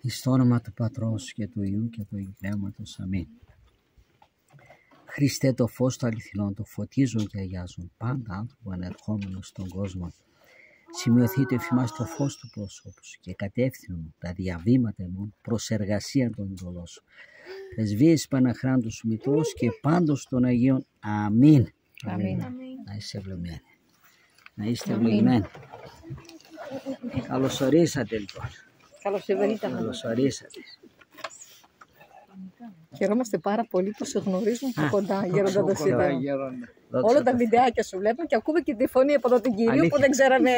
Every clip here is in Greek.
Εις το όνομα του Πατρός και του Υιού και του Αγίου Πνεύματος. Αμήν. Χριστέ, το φως του αληθινών, το φωτίζουν και αγιάζουν πάντα άνθρωπο ανερχόμενο στον κόσμο. Σημειωθείτε εφημάς το φως του πρόσωπου σου και κατεύθυνον τα διαβήματα ημών προς εργασία των ειδωλών σου. Πρεσβείες Παναχράντου σου Μητρός και πάντως των Αγίων. Αμήν. Αμήν. Να είστε ευλογημένοι. Να είστε ευλογημένοι. Καλωσορίσατε λοιπόν. Καλώς ήρθατε. Καλωσορίσατε. Χαιρόμαστε πάρα πολύ που σε γνωρίζουμε από κοντά, Γέροντα Δοσίδερο. Δόξα Όλα τα τω βιντεάκια σου βλέπουμε και ακούμε και τη φωνή από εδώ την κυρίου Αλήθεια. που δεν ξέραμε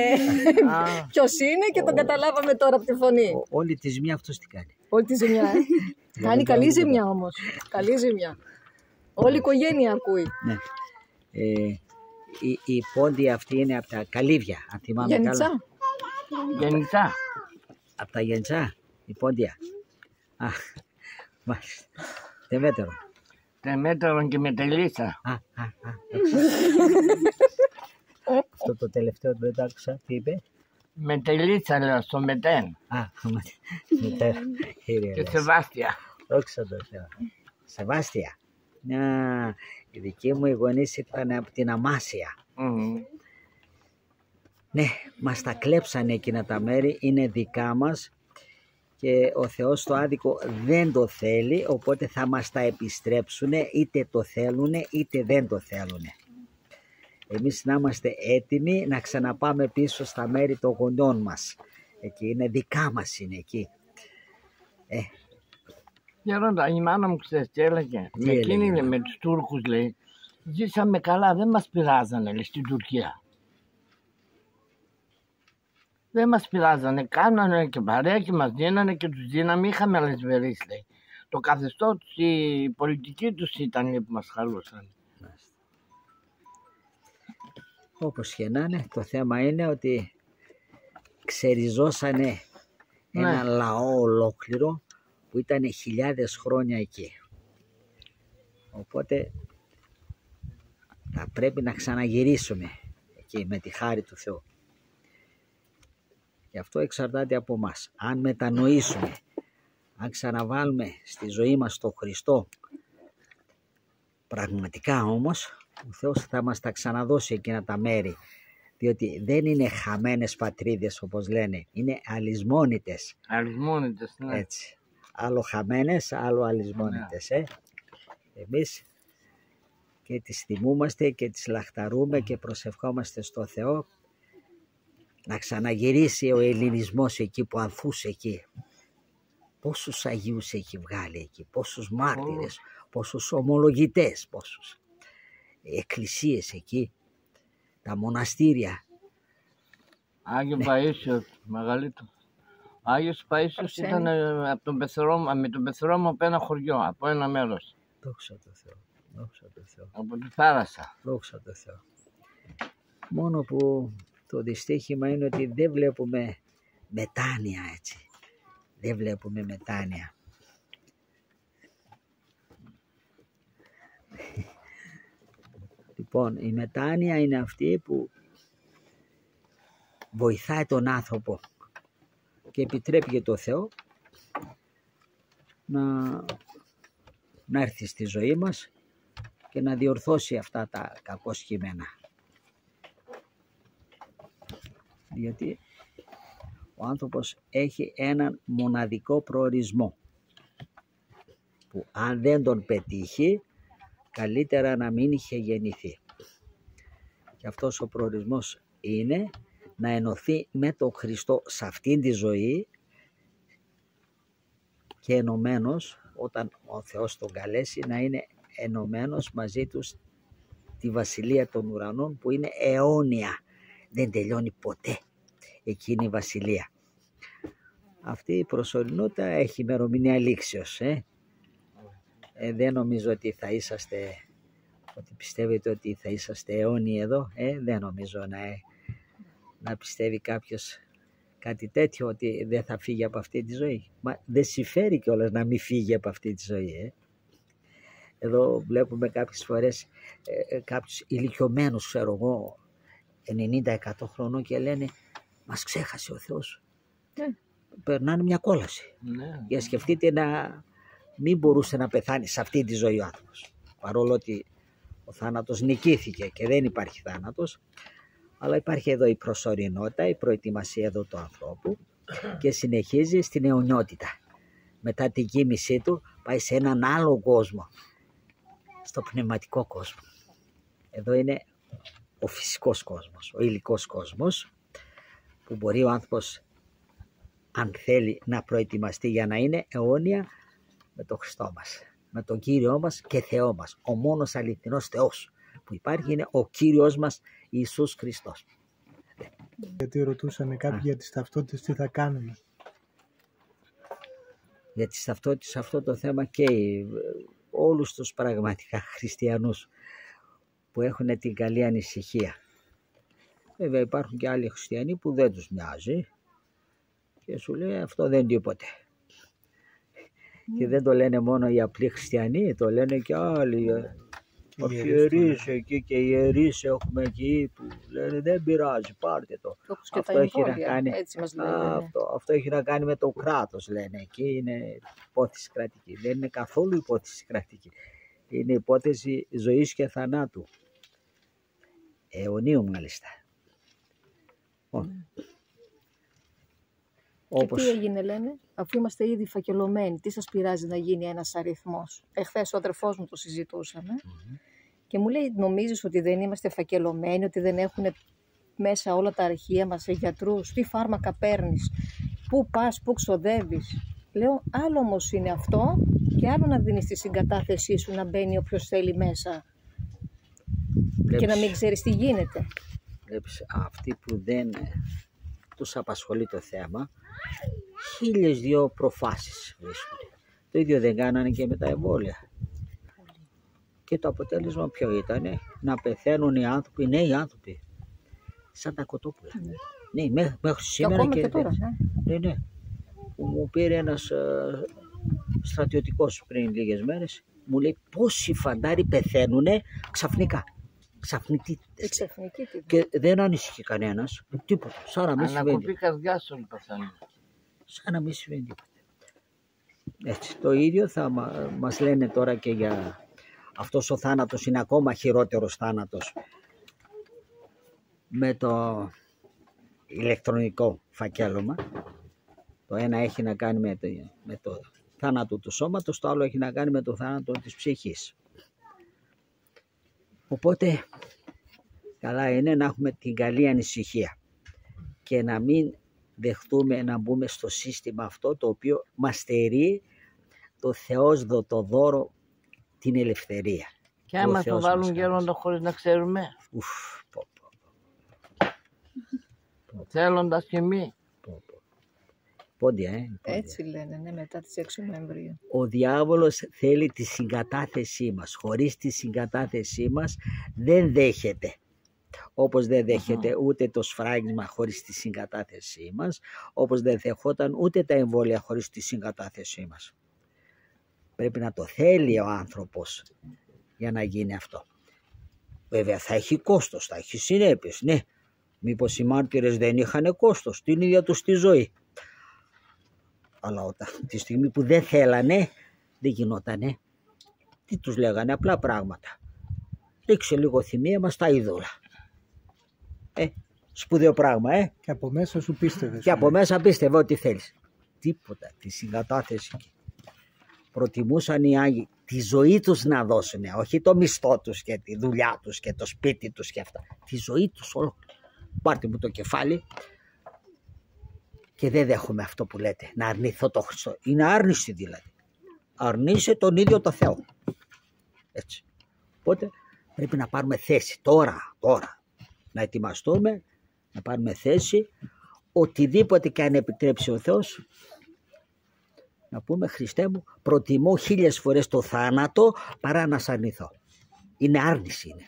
ποιος είναι και τον καταλάβαμε τώρα από τη φωνή. Όλη τη ζημιά αυτός τι κάνει. Όλη τη ζημιά. Κάνει καλή ζημιά όμως. Καλή ζημιά. Όλη η οικογένεια ακούει. Ναι. Η πόντη αυτή είναι από τα Καλύβια, αν θυμάμαι καλά. Γενιτσά. Γενικά, Από τα Γεντσά, η πόντια. Αχ, μάλιστα. Δεμέτερο. Τεμέτερον και Μετελίσσα. Αυτό το τελευταίο δεν το άκουσα, τι είπε. Μετελίσσα λέω στο Μετέν Μετέρα. και Σεβάστια. Δόξα τω Θεώ. Σεβάστια. Η δική μου οι γονείς ήταν από την Αμάσια. Ναι, μας τα κλέψανε εκείνα τα μέρη, είναι δικά μας και ο Θεός το άδικο δεν το θέλει, οπότε θα μας τα επιστρέψουν, είτε το θέλουν είτε δεν το θέλουν. Εμείς να είμαστε έτοιμοι να ξαναπάμε πίσω στα μέρη των γονιών μας. Εκεί είναι δικά μας, είναι εκεί. Γέροντα, η μάνα μου ξέρεις τι έλεγε. Με έλεγε, εκείνη ναι. με τους Τούρκους λέει, ζήσαμε καλά, δεν μας πειράζανε λέει, στην Τουρκία. Δεν μας πειράζανε, κάνανε και παρέα και μας δίνανε και τους δίναμε, είχαμε αλεσβερείς λέει. Το καθεστώ τους, η πολιτική τους ήταν που μας χαλούσαν. Όπως και να είναι, το θέμα είναι ότι ξεριζώσανε ένα λαό ολόκληρο που ήταν χιλιάδες χρόνια εκεί. Οπότε θα πρέπει να ξαναγυρίσουμε εκεί με τη χάρη του Θεού. Γι' αυτό εξαρτάται από μας. Αν μετανοήσουμε, αν ξαναβάλουμε στη ζωή μας τον Χριστό, πραγματικά όμως, ο Θεός θα μας τα ξαναδώσει εκείνα τα μέρη. Διότι δεν είναι χαμένες πατρίδες όπως λένε, είναι αλυσμόνητες. Αλυσμόνητες, ναι. Έτσι. Άλλο χαμένες, άλλο αλυσμόνητες. Εμείς και τις θυμούμαστε και τις λαχταρούμε και προσευχόμαστε στο Θεό να ξαναγυρίσει ο ελληνισμός εκεί που ανθούσε εκεί. Πόσους Αγίους έχει βγάλει εκεί, πόσους μάρτυρες, πόσους ομολογητές, πόσους εκκλησίες εκεί, τα μοναστήρια. Άγιο Παΐσιος, μεγαλύτερο. Ο Άγιος Παΐσιος ήταν από τον Πεθρόμο, με τον Πεθρόμο από ένα χωριό, από ένα μέρος. Δόξα τω Θεώ, δόξα τω Θεώ, Από τη θάλασσα. δόξα τω Θεώ. Μόνο που το δυστύχημα είναι ότι δεν βλέπουμε μετάνοια έτσι. Δεν βλέπουμε μετάνοια. Λοιπόν, η μετάνοια είναι αυτή που βοηθάει τον άνθρωπο και επιτρέπει και το Θεό να έρθει στη ζωή μας και να διορθώσει αυτά τα κακό κείμενα. Γιατί ο άνθρωπος έχει έναν μοναδικό προορισμό που αν δεν τον πετύχει καλύτερα να μην είχε γεννηθεί. Και αυτός ο προορισμός είναι να ενωθεί με τον Χριστό σε αυτήν τη ζωή και ενωμένος όταν ο Θεός τον καλέσει να είναι ενωμένος μαζί του στη βασιλεία των ουρανών που είναι αιώνια. Δεν τελειώνει ποτέ εκείνη η βασιλεία. Αυτή η προσωρινότητα έχει ημερομηνία λήξεως. Δεν νομίζω ότι θα είσαστε, ότι πιστεύετε ότι θα είσαστε αιώνιοι εδώ. Δεν νομίζω να πιστεύει κάποιος κάτι τέτοιο, ότι δεν θα φύγει από αυτή τη ζωή. Μα δεν συμφέρει κιόλας να μην φύγει από αυτή τη ζωή. Εδώ βλέπουμε κάποιες φορές κάποιους ηλικιωμένους, ξέρω εγώ, 90-100 χρονών και λένε μας ξέχασε ο Θεός. περνάνε μια κόλαση. Ναι. Για σκεφτείτε να μην μπορούσε να πεθάνει σε αυτή τη ζωή ο άνθρωπος. Παρόλο ότι ο θάνατος νικήθηκε και δεν υπάρχει θάνατος, αλλά υπάρχει εδώ η προσωρινότητα, η προετοιμασία εδώ του ανθρώπου και συνεχίζει στην αιωνιότητα. Μετά την κοίμησή του πάει σε έναν άλλο κόσμο, στο πνευματικό κόσμο. Εδώ είναι ο φυσικός κόσμος, ο υλικός κόσμος, που μπορεί ο άνθρωπος, αν θέλει, να προετοιμαστεί για να είναι αιώνια με τον Χριστό μας, με τον Κύριό μας και Θεό μας. Ο μόνος αληθινός Θεός που υπάρχει είναι ο Κύριος μας Ιησούς Χριστός. Γιατί ρωτούσαν κάποιοι για τις ταυτότητες τι θα κάνουμε. Για τις ταυτότητες αυτό το θέμα καίει όλους τους πραγματικά χριστιανούς που έχουν την καλή ανησυχία. Βέβαια υπάρχουν και άλλοι χριστιανοί που δεν τους μοιάζει και σου λέει αυτό δεν είναι τίποτε. Και δεν το λένε μόνο οι απλοί χριστιανοί, το λένε και άλλοι. Οι ιερείς εκεί και οι ιερείς έχουμε εκεί που λένε δεν πειράζει, πάρτε το. Αυτό έχει να κάνει, αυτό έχει να κάνει με το κράτος, λένε. Εκεί είναι υπόθεση κρατική. Δεν είναι καθόλου υπόθεση κρατική. Είναι υπόθεση ζωής και θανάτου. Αιωνίου μάλιστα. Όπως... Και τι έγινε λένε, αφού είμαστε ήδη φακελωμένοι, τι σας πειράζει να γίνει ένας αριθμός. Εχθές ο αδερφός μου το συζητούσαμε και μου λέει νομίζεις ότι δεν είμαστε φακελωμένοι, ότι δεν έχουν μέσα όλα τα αρχεία μας, γιατρούς, τι φάρμακα παίρνεις, πού πας, πού ξοδεύεις. Λέω άλλο όμως είναι αυτό και άλλο να δίνεις τη συγκατάθεσή σου να μπαίνει όποιος θέλει μέσα. Βλέπεις, και να μην ξέρεις τι γίνεται. Βλέπεις, αυτοί που δεν τους απασχολεί το θέμα, 1002 προφάσεις βρίσκονται. Το ίδιο δεν κάνανε και με τα εμβόλια. Και το αποτέλεσμα ποιο ήταν? Να πεθαίνουν οι άνθρωποι, νέοι άνθρωποι, σαν τα κοτόπουλα. Ναι, μέχρι σήμερα και τώρα. Ναι. Μου πήρε ένας στρατιωτικός πριν λίγες μέρες, μου λέει πόσοι φαντάροι πεθαίνουνε ξαφνικά. Ξαφνικίτητες. Και δεν ανησυχεί κανένας. Τίποτα. Σαν να μην συμβαίνει. Ανακοπή καρδιάς όλοι πεθαίνουν. Σαν να μην συμβαίνει τίποτα. Έτσι. Το ίδιο θα μας λένε τώρα και για αυτός ο θάνατος. Είναι ακόμα χειρότερος θάνατος με το ηλεκτρονικό φακέλωμα. Το ένα έχει να κάνει με το θάνατο του σώματος, το άλλο έχει να κάνει με το θάνατο της ψυχής. Οπότε καλά είναι να έχουμε την καλή ανησυχία και να μην δεχτούμε να μπούμε στο σύστημα αυτό το οποίο μας στερεί το Θεός το δώρο, την ελευθερία. Και άμα το βάλουν γέροντα χωρίς να ξέρουμε. Θέλοντας και εμείς. Πόντια, Έτσι λένε, ναι, μετά τις 6 Νοεμβρίου. Ο διάβολος θέλει τη συγκατάθεσή μας. Χωρίς τη συγκατάθεσή μας δεν δέχεται. Όπως δεν δέχεται ούτε το σφράγισμα χωρίς τη συγκατάθεσή μας, όπως δεν δεχόταν ούτε τα εμβόλια χωρίς τη συγκατάθεσή μας. Πρέπει να το θέλει ο άνθρωπος για να γίνει αυτό. Βέβαια θα έχει κόστος, θα έχει συνέπειες. Ναι, μήπως οι μάρτυρες δεν είχαν κόστος την ίδια τους τη ζωή. Αλλά τη στιγμή που δεν θέλανε, δεν γινότανε. Τι τους λέγανε? Απλά πράγματα. Ρίξε λίγο θυμία μας τα είδωλα. Σπουδαίο πράγμα, Και από μέσα σου πίστευες. Και από μέσα πίστευε ό,τι θέλεις. Τίποτα, τη συγκατάθεση. Προτιμούσαν οι Άγιοι τη ζωή τους να δώσουν, όχι το μισθό τους και τη δουλειά τους και το σπίτι τους και αυτά. Τη ζωή τους όλο. Πάρτε μου το κεφάλι. Και δεν δέχομαι αυτό που λέτε, να αρνηθώ το Χριστό. Είναι άρνηση δηλαδή. Αρνείσαι τον ίδιο το Θεό. Έτσι. Οπότε πρέπει να πάρουμε θέση τώρα. Να ετοιμαστούμε, να πάρουμε θέση. Οτιδήποτε και αν επιτρέψει ο Θεός, να πούμε Χριστέ μου, προτιμώ 1000 φορές το θάνατο παρά να σ' αρνηθώ. Είναι άρνηση είναι.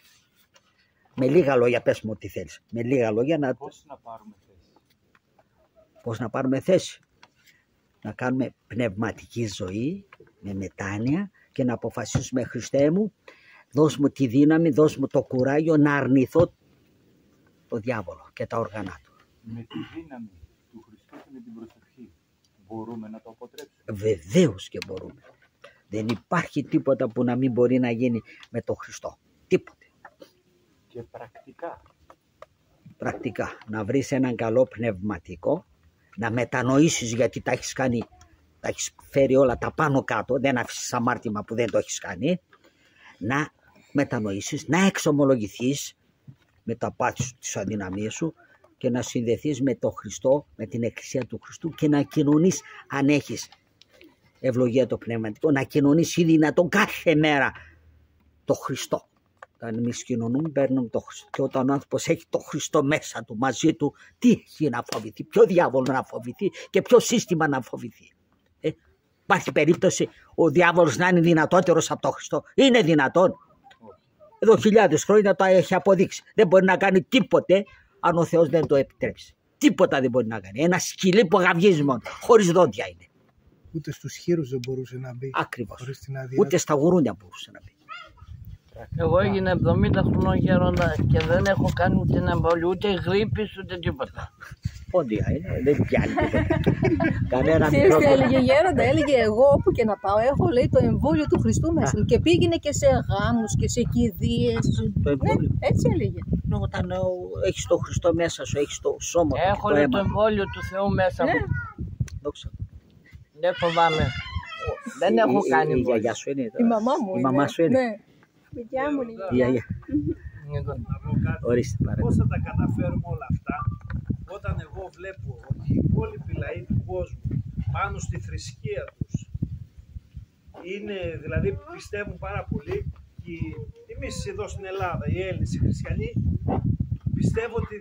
Με λίγα λόγια πες μου ό,τι θέλεις. Με λίγα λόγια να... Πώς να πάρουμε θέση? Πώς να πάρουμε θέση? Να κάνουμε πνευματική ζωή με μετάνοια και να αποφασίσουμε Χριστέ μου, δώσ' μου τη δύναμη, δώσ' μου το κουράγιο να αρνηθώ το διάβολο και τα όργανα του. Με τη δύναμη του Χριστού και με την προσευχή. μπορούμε να το αποτρέψουμε? Βεβαίως και μπορούμε. Δεν υπάρχει τίποτα που να μην μπορεί να γίνει με τον Χριστό. Τίποτε. Και πρακτικά. Πρακτικά. Να βρεις έναν καλό πνευματικό, να μετανοήσεις γιατί τα έχεις κάνει, τα έχεις φέρει όλα τα πάνω κάτω, δεν αφήσεις αμάρτημα που δεν το έχεις κάνει, να μετανοήσεις, να εξομολογηθείς με τα πάθη σου, τις αδυναμίες σου και να συνδεθείς με τον Χριστό, με την Εκκλησία του Χριστού και να κοινωνείς αν έχεις ευλογία το πνευματικό, να κοινωνείς ή δυνατόν κάθε μέρα το Χριστό. Όταν εμείς κοινωνούμε παίρνουμε το Χριστό και όταν ο άνθρωπος έχει το Χριστό μέσα του, μαζί του, τι έχει να φοβηθεί, ποιο διάβολο να φοβηθεί και ποιο σύστημα να φοβηθεί. Υπάρχει περίπτωση ο διάβολος να είναι δυνατότερος από τον Χριστό? Είναι δυνατόν? Εδώ χιλιάδες χρόνια το έχει αποδείξει. Δεν μπορεί να κάνει τίποτε αν ο Θεός δεν το επιτρέψει. Τίποτα δεν μπορεί να κάνει. Ένα σκυλί που γαυγίζει μόνο, χωρίς δόντια είναι. Ούτε στους χείρους δεν μπορούσε να μπει. Ακριβώς. Ούτε στα γουρούνια μπορούσε να μπει. Εγώ έγινα 70 χρονών γέροντα και δεν έχω κάνει ούτε ένα εμβόλιο, ούτε γρίπης, ούτε τίποτα. Πόντια είναι, δεν πιάνει τίποτα. Κανένα Ξέρεις μικρό. τι έλεγε γέροντα? Έλεγε εγώ όπου και να πάω έχω, λέει, το εμβόλιο του Χριστού μέσα μου. Και πήγαινε και σε γάμους και σε κηδείες. Το εμβόλιο. Ναι, έτσι έλεγε. Όταν έχεις το Χριστό μέσα σου, έχεις το σώμα του Έχω και το λέει, το αίμα. εμβόλιο του Θεού μέσα Ναι. μου. Δόξα. Δεν φοβάμαι. Δεν έχω κάνει Η εμβόλιο. γιαγιά σου είναι εδώ. Η μαμά μου Η είναι. μαμά σου είναι. Ναι. Η δικιά μου είναι. Η γιαγιά. Εγώ. Να πω κάτι. Ορίστε παρακαλώ. Πώς θα τα καταφέρουμε όλα αυτά όταν εγώ βλέπω ότι οι υπόλοιποι λαοί του κόσμου πάνω στη θρησκεία τους είναι, δηλαδή πιστεύουν πάρα πολύ και εμείς εδώ στην Ελλάδα, οι Έλληνες, οι χριστιανοί, πιστεύω ότι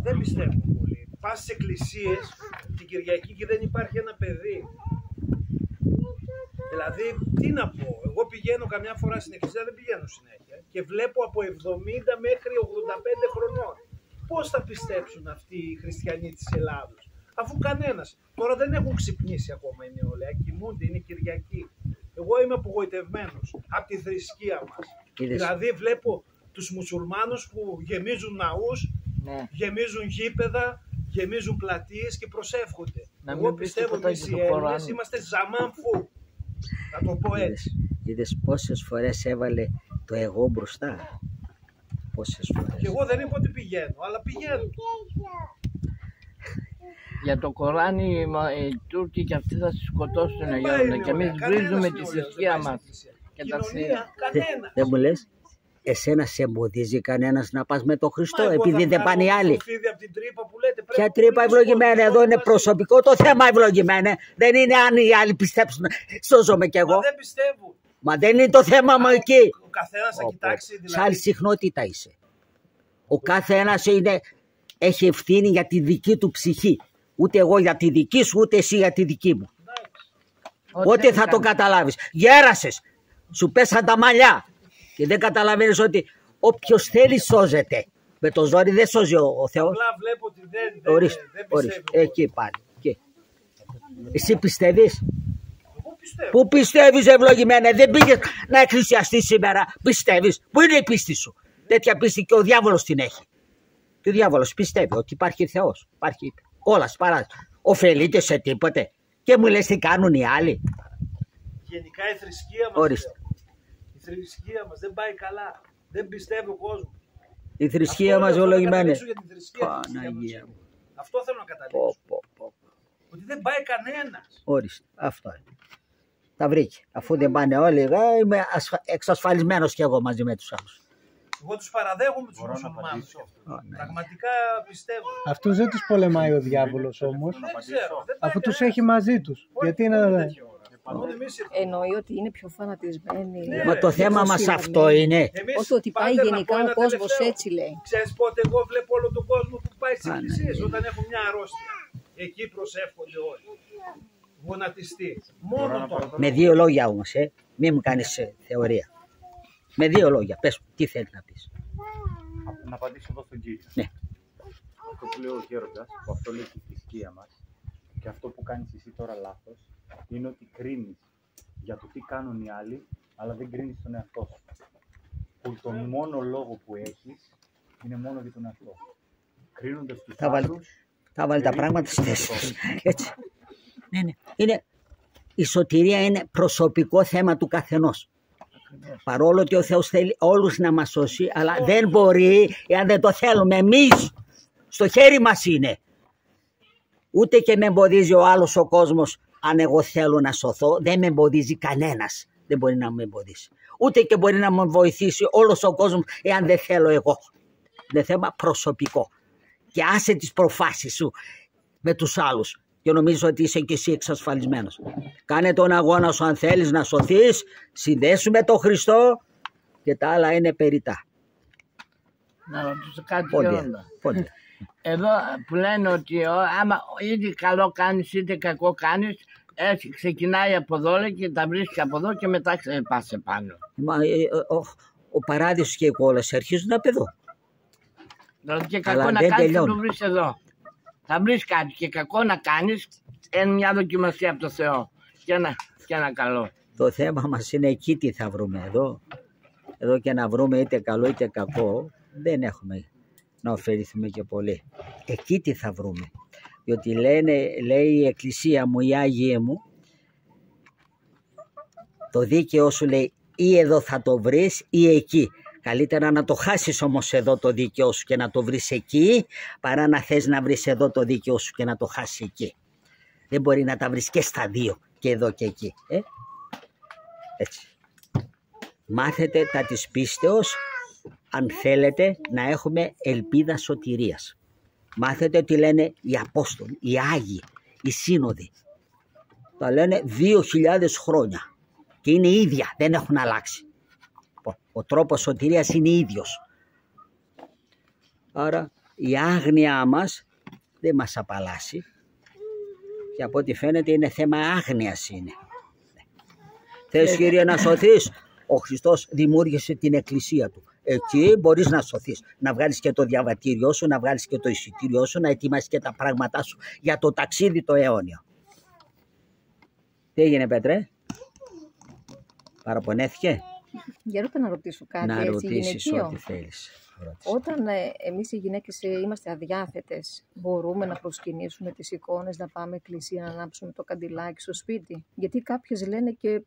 δεν πιστεύουν πολύ. Πας στις εκκλησίες την Κυριακή και δεν υπάρχει ένα παιδί. Δηλαδή, τι να πω, εγώ πηγαίνω καμιά φορά στην εκκλησία, δεν πηγαίνω συνέχεια και βλέπω από 70 μέχρι 85 χρονών. Πώς θα πιστέψουν αυτοί οι χριστιανοί της Ελλάδος, αφού κανένας, τώρα δεν έχουν ξυπνήσει ακόμα οι νεολαία, κοιμούνται, είναι Κυριακή. Εγώ είμαι απογοητευμένος από τη θρησκεία μας. Δηλαδή βλέπω τους μουσουλμάνους που γεμίζουν ναούς, Ναι. γεμίζουν γήπεδα, γεμίζουν πλατείες και προσεύχονται. Να Εγώ μην πεις πιστεύω τίποτα ότι για οι το Έλληνες Κοράνι. είμαστε ζαμάνφου. Θα το πω έτσι. Είδες πόσες φορές έβαλε το εγώ μπροστά. Πόσες φορές. Και εγώ δεν είπα ότι πηγαίνω, αλλά πηγαίνω. Για το Κοράνι οι Τούρκοι και αυτοί θα σε σκοτώσουν Δεν πάει γέροντα η και εμείς νεολαία, κανένας βρίζουμε τη νεολαίος θρησκεία δεν πάει μας. στην εκκλησία. Και τα Κοινωνία, κανένα. Δεν μου λες, εσένα σε εμποδίζει κανένας να πας με τον Χριστό, Μα εγώ επειδή θα δεν βγάλω πάνε οι άλλοι. το φίδι από την τρύπα που λέτε, πρέπει Ποια να τρύπα πουλήσουμε ευλογημένη, στο εδώ είναι μας. προσωπικό το θέμα ευλογημένο. Δεν είναι αν οι άλλοι πιστέψουν, σώζομαι κι Μα εγώ. δεν πιστεύουν. Μα δεν είναι το θέμα μου εκεί. Ο καθένας θα κοιτάξει Σε άλλη δηλαδή. συχνότητα είσαι. Ο κάθε ένας έχει ευθύνη για τη δική του ψυχή. Ούτε εγώ για τη δική σου, ούτε εσύ για τη δική μου. Πότε θα το καταλάβεις? Γέρασες, σου πέσαν τα μαλλιά και δεν καταλαβαίνεις ότι όποιος θέλει σώζεται. Με το ζόρι δεν σώζει ο Θεός. Απλά βλέπω ότι δεν Ορίστε, πιστεύει. ορίστε. Εκεί πάλι. Εκεί. Εσύ πιστεύεις? Εγώ πιστεύω. Πού πιστεύεις ευλογημένα? Δεν πήγες να εκκλησιαστείς σήμερα. Πιστεύεις? Πού είναι η πίστη σου? Τέτοια πίστη και ο διάβολος την έχει. Και ο διάβολος πιστεύει ότι υπάρχει Θεός. Υπάρχει όλα σπαράζει. Οφελείται σε τίποτε. Και μου λες τι κάνουν οι άλλοι. Γενικά η θρησκεία μας, Ορίστε. η θρησκεία μας δεν πάει καλά. Δεν πιστεύει ο κόσμος. Η θρησκεία Αυτό μας θέλω να ευλογημένη. καταλήξω για τη θρησκεία της Παναγία Χριστιανής. μου. Αυτό θέλω να καταλήξω. Πω. Ότι δεν πάει κανένας. Ορίστε. Αυτό είναι. Τα βρήκε. Αφού δεν πάνε όλοι, είμαι εξασφαλισμένος κι εγώ μαζί με τους άλλους. Εγώ τους παραδέχομαι τους Μπορώ να μουσουλμάνους. απαντήσω? Ναι. Πραγματικά πιστεύω. Αυτούς δεν τους πολεμάει ο διάβολος όμως, Δεν ξέρω. Δεν πάει αφού τους κανένας. έχει μαζί τους. Όχι, Γιατί όχι να... τέτοια ώρα. Μόνο εμείς ήρθαμε. Εννοεί ότι είναι πιο φανατισμένοι. Ναι, Μα το θέμα μας αυτό είναι. Εμείς Όχι ότι πάει πάντα να γενικά πω ο ένα κόσμος τελευταίο. έτσι λέει. Ξέρεις πότε εγώ βλέπω όλο τον κόσμο που πάει στις Α, ναι. εκκλησίες όταν έχουν μια αρρώστια. Εκεί προσεύχονται όλοι. Γονατιστή. Μόνο τώρα. Με δύο λόγια όμως, μην μου κάνεις θεωρία. Με δύο λόγια, πες μου, τι θέλεις να πεις. Να απαντήσω εδώ στον κύριο. Ναι. Αυτό που λέει ο Γέροντας, που αυτό λέει και η θρησκεία μας, και αυτό που κάνεις εσύ τώρα λάθος, είναι ότι κρίνεις για το τι κάνουν οι άλλοι, αλλά δεν κρίνεις τον εαυτό σου. Που τον μόνο λόγο που έχεις είναι μόνο για τον εαυτό σου. Κρίνοντας τους Θα βάλει άλλους, τα κρίνεις πράγματα τον στη εαυτό θέση σου. τους. Έτσι. Ναι, ναι. Η σωτηρία είναι προσωπικό θέμα του καθενός. Παρόλο ότι ο Θεός θέλει όλους να μας σώσει, αλλά δεν μπορεί εάν δεν το θέλουμε εμείς. Στο χέρι μας είναι. Ούτε και με εμποδίζει ο άλλος ο κόσμος αν εγώ θέλω να σωθώ. Δεν με εμποδίζει κανένας. Δεν μπορεί να με εμποδίσει. Ούτε και μπορεί να με βοηθήσει όλος ο κόσμος εάν δεν θέλω εγώ. Είναι θέμα προσωπικό. Και άσε τις προφάσεις σου με τους άλλους. Και νομίζω ότι είσαι και εσύ εξασφαλισμένος. Κάνε τον αγώνα σου αν θέλεις να σωθείς. Συνδέσου με τον Χριστό. Και τα άλλα είναι περιτά. Να ρωτήσω κάτι Πολύ. Εδώ που λένε ότι άμα είτε καλό κάνεις είτε κακό κάνεις, έτσι ξεκινάει από εδώ και τα βρίσκει από εδώ και μετά πας επάνω. Ο παράδεισος και οι κόλες αρχίζουν από εδώ. Δηλαδή και κακό να κάνεις θα το βρεις εδώ. Θα βρεις κάτι και κακό να κάνεις, είναι μια δοκιμασία από το Θεό και ένα καλό. Το θέμα μας είναι εκεί τι θα βρούμε εδώ. Εδώ και να βρούμε είτε καλό είτε κακό δεν έχουμε να ωφεληθούμε και πολύ. Εκεί τι θα βρούμε. Διότι λέει η Εκκλησία μου, οι Άγιοι μου, το δίκαιο σου λέει ή εδώ θα το βρεις ή εκεί. Καλύτερα να το χάσεις όμως εδώ το δίκαιο σου και να το βρεις εκεί, παρά να θες να βρεις εδώ το δίκαιο σου και να το χάσεις εκεί. Δεν μπορεί να τα βρεις και στα δύο, και εδώ και εκεί. Έτσι. Μάθετε τα της πίστεως, αν θέλετε να έχουμε ελπίδα σωτηρίας. Μάθετε τι λένε οι Απόστολοι, οι Άγιοι, οι Σύνοδοι. Τα λένε 2.000 χρόνια και είναι ίδια, δεν έχουν αλλάξει. Ο τρόπος σωτηρίας είναι ίδιος. Άρα η άγνοια μας δεν μας απαλλάσσει και από ό,τι φαίνεται είναι θέμα άγνοιας είναι. Θες Κύριε να σωθείς, ο Χριστός δημιούργησε την εκκλησία του. Εκεί μπορείς να σωθείς, να βγάλεις και το διαβατήριό σου, να βγάλεις και το εισιτήριό σου, να ετοιμάσεις και τα πράγματά σου για το ταξίδι το αιώνιο. Τι έγινε Πέτρε, παραπονέθηκε? Για να ρωτήσω κάτι. Να έτσι, ρωτήσεις γυναικείο. ό,τι θέλεις. Όταν εμείς οι γυναίκες είμαστε αδιάθετες, μπορούμε να προσκυνήσουμε τις εικόνες, να πάμε εκκλησία, να ανάψουμε το καντιλάκι στο σπίτι? Γιατί κάποιες λένε και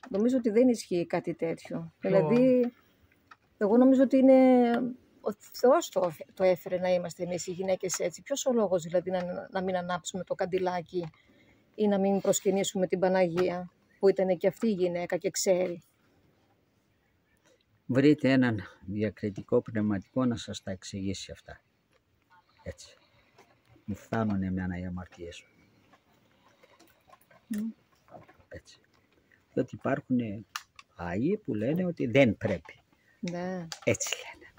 νομίζω ότι δεν ισχύει κάτι τέτοιο. Δηλαδή, εγώ νομίζω ότι είναι ο Θεός το έφερε να είμαστε εμείς οι γυναίκες έτσι. Ποιος ο λόγος δηλαδή να μην ανάψουμε το καντιλάκι ή να μην προσκυνήσουμε την Παναγία, που ήταν και αυτή η γυναίκα και ξέρει? Βρείτε έναν διακριτικό πνευματικό να σας τα εξηγήσει αυτά. Έτσι. Μου φτάνουν εμένα οι αμαρτίες μου. Έτσι. Διότι υπάρχουν Άγιοι που λένε ότι δεν πρέπει. Ναι. Έτσι λένε.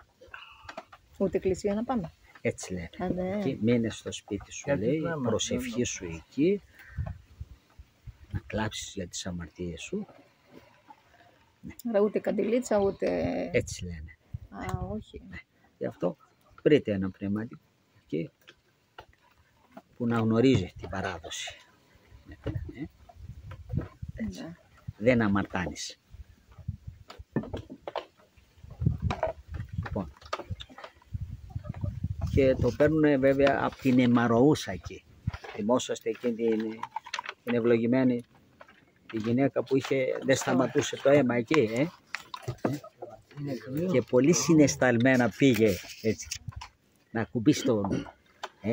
Ούτε εκκλησία να πάμε. Έτσι λένε. Α, ναι. Και μείνε στο σπίτι σου, λέει, προσευχή σου εκεί, να κλάψεις για τις αμαρτίες σου. Άρα ούτε καντιλίτσα, ούτε... Έτσι λένε. Α, όχι. Γι' αυτό βρείτε ένα πνευματικό εκεί που να γνωρίζει την παράδοση. Έτσι. Ναι. Δεν αμαρτάνεις. Λοιπόν. Και το παίρνουν βέβαια από την Εμαροούσα εκεί. Θυμόσαστε εκείνη την ευλογημένη τη γυναίκα που δεν σταματούσε το αίμα εκεί. Και πολύ συναισθαλμένα πήγε έτσι, να ακουμπήσει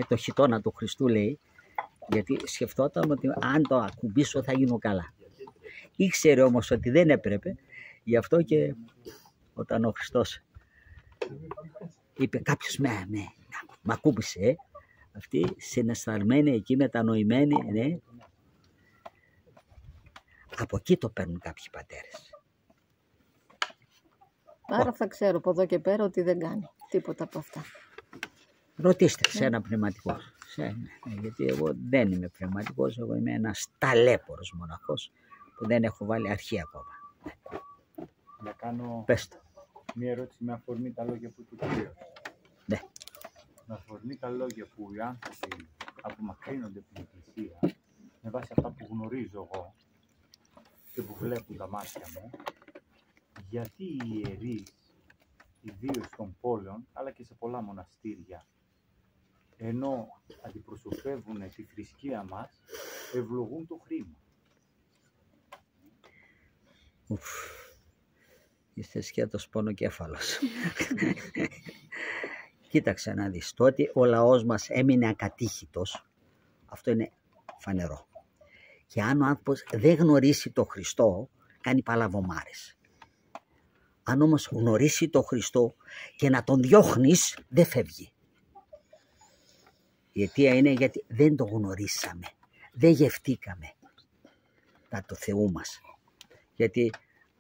το χιτώνα του Χριστού, λέει, γιατί σκεφτόταν ότι αν το ακουμπήσω θα γίνω καλά. Ήξερε όμως ότι δεν έπρεπε, γι' αυτό και όταν ο Χριστός είπε κάποιος με ακούμπησε, αυτή συναισθαλμένη εκεί, μετανοημένη, ναι. Από εκεί το παίρνουν κάποιοι πατέρες. Άρα θα ξέρω από εδώ και πέρα ότι δεν κάνει τίποτα από αυτά. Ρωτήστε σε ένα πνευματικό. Γιατί εγώ δεν είμαι πνευματικός, εγώ είμαι ένας ταλέπορος μοναχός που δεν έχω βάλει αρχή ακόμα. Να κάνω μια ερώτηση με αφορμή τα λόγια που του Κύριου. Ναι. Με αφορμή τα λόγια που οι άνθρωποι απομακρύνονται από την Εκκλησία, με βάση αυτά που γνωρίζω εγώ και που βλέπουν τα μάτια μου, γιατί οι ιερείς, ιδίως των πόλεων, αλλά και σε πολλά μοναστήρια, ενώ αντιπροσωπεύουν τη θρησκεία μας, ευλογούν το χρήμα. Είστε σκέτος πονοκέφαλος. Κοίταξε να δεις, το ότι ο λαός μας έμεινε ακατήχητος, αυτό είναι φανερό. Και αν ο άνθρωπος δεν γνωρίσει το Χριστό, κάνει παλαβομάρες. Αν όμως γνωρίσει το Χριστό και να τον διώχνεις, δεν φεύγει. Η αιτία είναι γιατί δεν το γνωρίσαμε, δεν γευτήκαμε τα του Θεού μας. Γιατί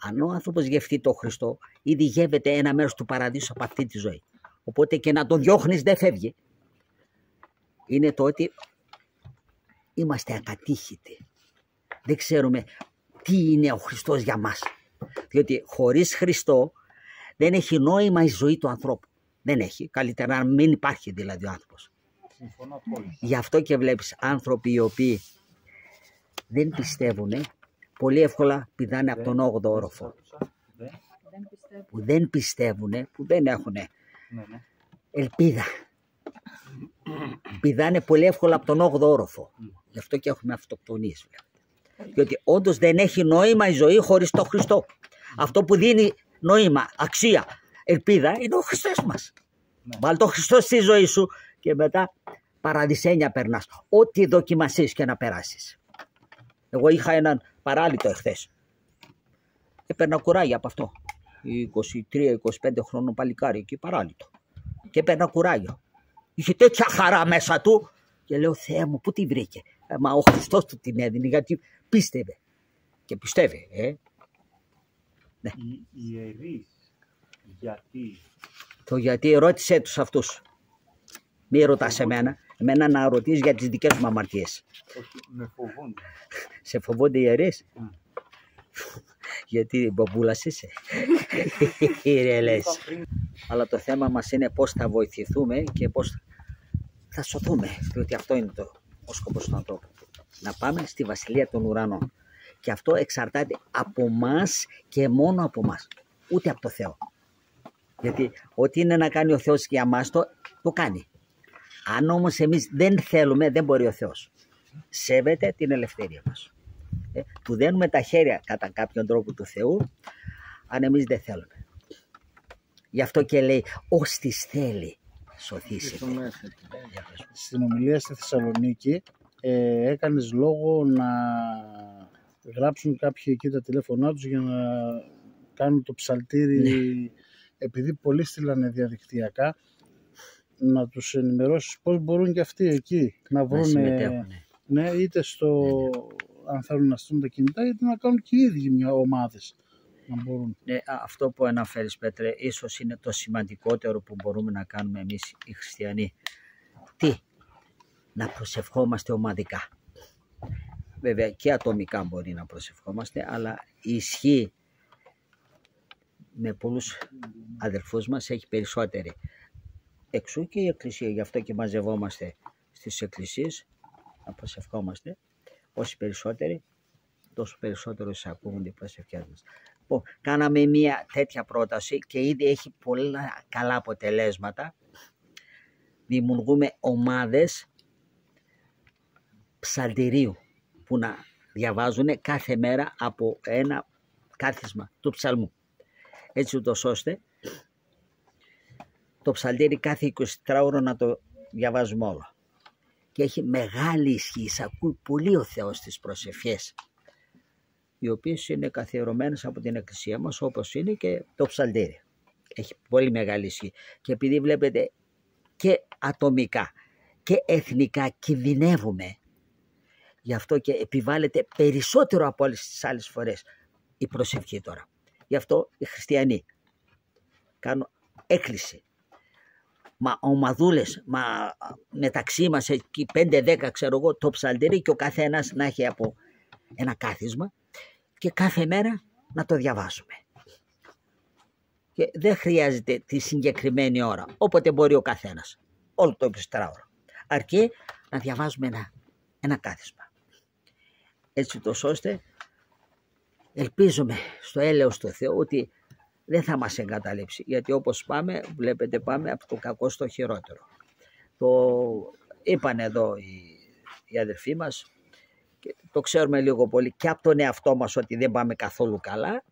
αν ο άνθρωπος γευτεί το Χριστό, ήδη γεύεται ένα μέρος του παραδείσου από αυτή τη ζωή. Οπότε και να τον διώχνεις δεν φεύγει. Είναι το ότι είμαστε ακατήχητοι. Δεν ξέρουμε τι είναι ο Χριστός για μας. Διότι χωρίς Χριστό δεν έχει νόημα η ζωή του ανθρώπου. Δεν έχει. Καλύτερα να μην υπάρχει δηλαδή ο άνθρωπος. Συμφωνώ απόλυτα. Γι' αυτό και βλέπεις άνθρωποι οι οποίοι δεν πιστεύουν, πολύ εύκολα πηδάνε από τον 8ο όροφο. Που δεν πιστεύουν, που δεν έχουν ελπίδα. Πηδάνε πολύ εύκολα από τον 8ο όροφο. Γι' αυτό και έχουμε αυτοκτονίες. Διότι όντως δεν έχει νόημα η ζωή χωρίς τον Χριστό. Αυτό που δίνει νόημα, αξία, ελπίδα είναι ο Χριστός μας. Βάλ' το Χριστό στη ζωή σου και μετά παραδεισένια περνάς. Ό,τι δοκιμασίες και να περάσεις. Εγώ είχα έναν παράλυτο εχθές. Έπαιρνα κουράγια από αυτό. 23-25 χρόνων παλικάρι εκεί παράλυτο. Και έπαιρνα κουράγιο. Είχε τέτοια χαρά μέσα του. Και λέω, Θεέ μου, πού τη βρήκε. Μα ο Χριστός του την έδινε γιατί πίστευε. Και πιστεύει. Ναι. Οι ιερείς γιατί. Το γιατί ρώτησέ τους αυτούς. Μη ρωτάς εμένα. Εμένα να ρωτήσεις για τις δικές μου αμαρτίες. Όχι, με φοβούνται. Σε φοβούνται οι ιερείς. Γιατί μπαμπούλας είσαι. Ρε λες. Αλλά το θέμα μας είναι πώς θα βοηθηθούμε και πώς θα σωθούμε. Διότι αυτό είναι ο σκοπός του ανθρώπου. Να πάμε στη Βασιλεία των Ουρανών. Και αυτό εξαρτάται από μας και μόνο από μας. Ούτε από το Θεό. Γιατί ό,τι είναι να κάνει ο Θεός για μας το κάνει. Αν όμως εμείς δεν θέλουμε, δεν μπορεί ο Θεός. Σέβεται την ελευθερία μας. Του δένουμε τα χέρια κατά κάποιον τρόπο του Θεού, αν εμείς δεν θέλουμε. Γι' αυτό και λέει, όστις θέλει σωθήσετε. Στην ομιλία στη Θεσσαλονίκη έκανες λόγο να γράψουν κάποιοι εκεί τα τηλέφωνά τους για να κάνουν το ψαλτήρι, επειδή πολλοί στείλανε διαδικτυακά, να τους ενημερώσεις πώς μπορούν και αυτοί εκεί να βρουν, είτε αν θέλουν να στείλουν τα κινητά, είτε να κάνουν και οι ίδιοι μια ομάδες. Να μπορούν. Αυτό που αναφέρεις, Πέτρε, ίσως είναι το σημαντικότερο που μπορούμε να κάνουμε εμείς οι χριστιανοί. Τι? Να προσευχόμαστε ομαδικά. Βέβαια και ατομικά μπορεί να προσευχόμαστε, αλλά η ισχύ με πολλούς αδελφούς μας έχει περισσότερη. Εξού και η Εκκλησία, γι' αυτό και μαζευόμαστε στις εκκλησίες να προσευχόμαστε. Όσοι περισσότεροι, τόσο περισσότερο εισακούγονται οι προσευχές μας. Κάναμε μια τέτοια πρόταση και ήδη έχει πολλά καλά αποτελέσματα. Δημιουργούμε ομάδες ψαλτηρίου που να διαβάζουν κάθε μέρα από ένα κάθισμα του ψαλμού. Έτσι ούτως ώστε το ψαλτήρι κάθε 24 ώρο να το διαβάζουμε όλο. Και έχει μεγάλη ισχύ, εισακούει πολύ ο Θεός στις προσευχές, οι οποίες είναι καθιερωμένες από την Εκκλησία μας, όπως είναι και το ψαλτήρι. Έχει πολύ μεγάλη ισχύ. Και επειδή βλέπετε και ατομικά και εθνικά κινδυνεύουμε, γι' αυτό και επιβάλλεται περισσότερο από όλες τις άλλες φορές η προσευχή τώρα. Γι' αυτό οι χριστιανοί κάνουν έκκληση. Μα ομαδούλες, μεταξύ μας εκεί 5-10 ξέρω εγώ, το ψαλτήρι και ο καθένας να έχει από ένα κάθισμα και κάθε μέρα να το διαβάσουμε. Και δεν χρειάζεται τη συγκεκριμένη ώρα, όποτε μπορεί ο καθένας, όλο το 24ωρο. Αρκεί να διαβάζουμε ένα κάθισμα. Έτσι τόσο ώστε ελπίζουμε στο έλεος του Θεού ότι δεν θα μας εγκαταλείψει, γιατί όπως πάμε, βλέπετε πάμε από το κακό στο χειρότερο. Το είπαν εδώ οι αδελφοί μας Και το ξέρουμε λίγο πολύ και από τον εαυτό μας ότι δεν πάμε καθόλου καλά,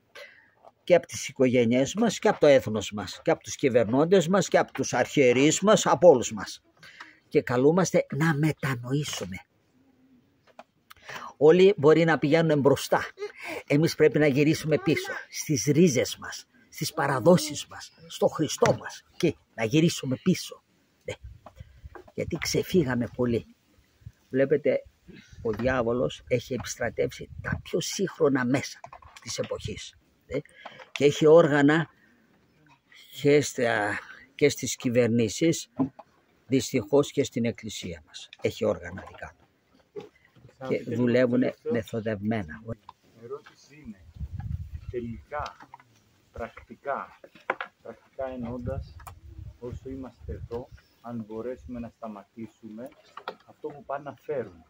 και από τις οικογένειές μας και από το έθνος μας και από τους κυβερνώντες μας και από τους αρχιερείς μας, από όλους μας. Και καλούμαστε να μετανοήσουμε. Όλοι μπορεί να πηγαίνουν μπροστά. Εμείς πρέπει να γυρίσουμε πίσω στις ρίζες μας, στις παραδόσεις μας, στο Χριστό μας και να γυρίσουμε πίσω. Ναι. Γιατί ξεφύγαμε πολύ. Βλέπετε, ο διάβολος έχει επιστρατεύσει τα πιο σύγχρονα μέσα της εποχής. Ναι. Και έχει όργανα και στις κυβερνήσεις, δυστυχώς και στην εκκλησία μας. Έχει όργανα δικά του. Και δουλεύουν μεθοδευμένα. Η ερώτηση είναι, τελικά, πρακτικά εννοώντας, όσο είμαστε εδώ, αν μπορέσουμε να σταματήσουμε αυτό που πάνε να φέρουν.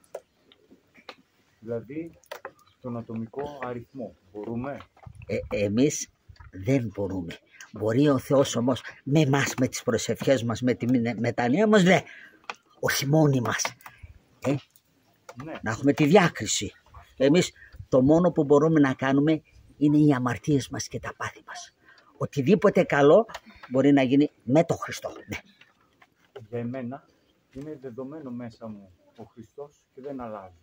Δηλαδή, τον ατομικό αριθμό. Μπορούμε? Εμείς δεν μπορούμε. Μπορεί ο Θεός όμως με εμάς, με τις προσευχές μας, με τη μετανία μας, ναι, όχι μόνοι μας. Ναι. Να έχουμε τη διάκριση. Εμείς το μόνο που μπορούμε να κάνουμε είναι οι αμαρτίες μας και τα πάθη μας. Οτιδήποτε καλό μπορεί να γίνει με τον Χριστό. Ναι. Για εμένα είναι δεδομένο μέσα μου ο Χριστός και δεν αλλάζει.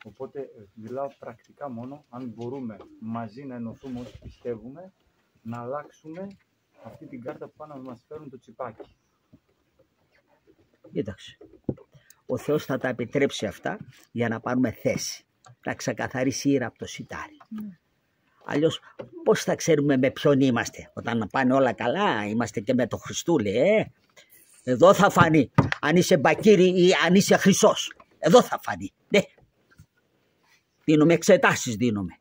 Οπότε μιλάω πρακτικά μόνο αν μπορούμε μαζί να ενωθούμε όσοι πιστεύουμε, να αλλάξουμε αυτή την κάρτα που πάνε να μας φέρουν το τσιπάκι. Κοίταξε. Ο Θεός θα τα επιτρέψει αυτά για να πάρουμε θέση. Να ξεκαθαρίσει η ήρα από το σιτάρι. Αλλιώς πώς θα ξέρουμε με ποιον είμαστε? Όταν πάνε όλα καλά είμαστε και με τον Χριστούλη. Εδώ θα φανεί αν είσαι μπακύρι ή αν είσαι χρυσός. Εδώ θα φανεί. Ναι. Δίνουμε εξετάσεις, δίνουμε.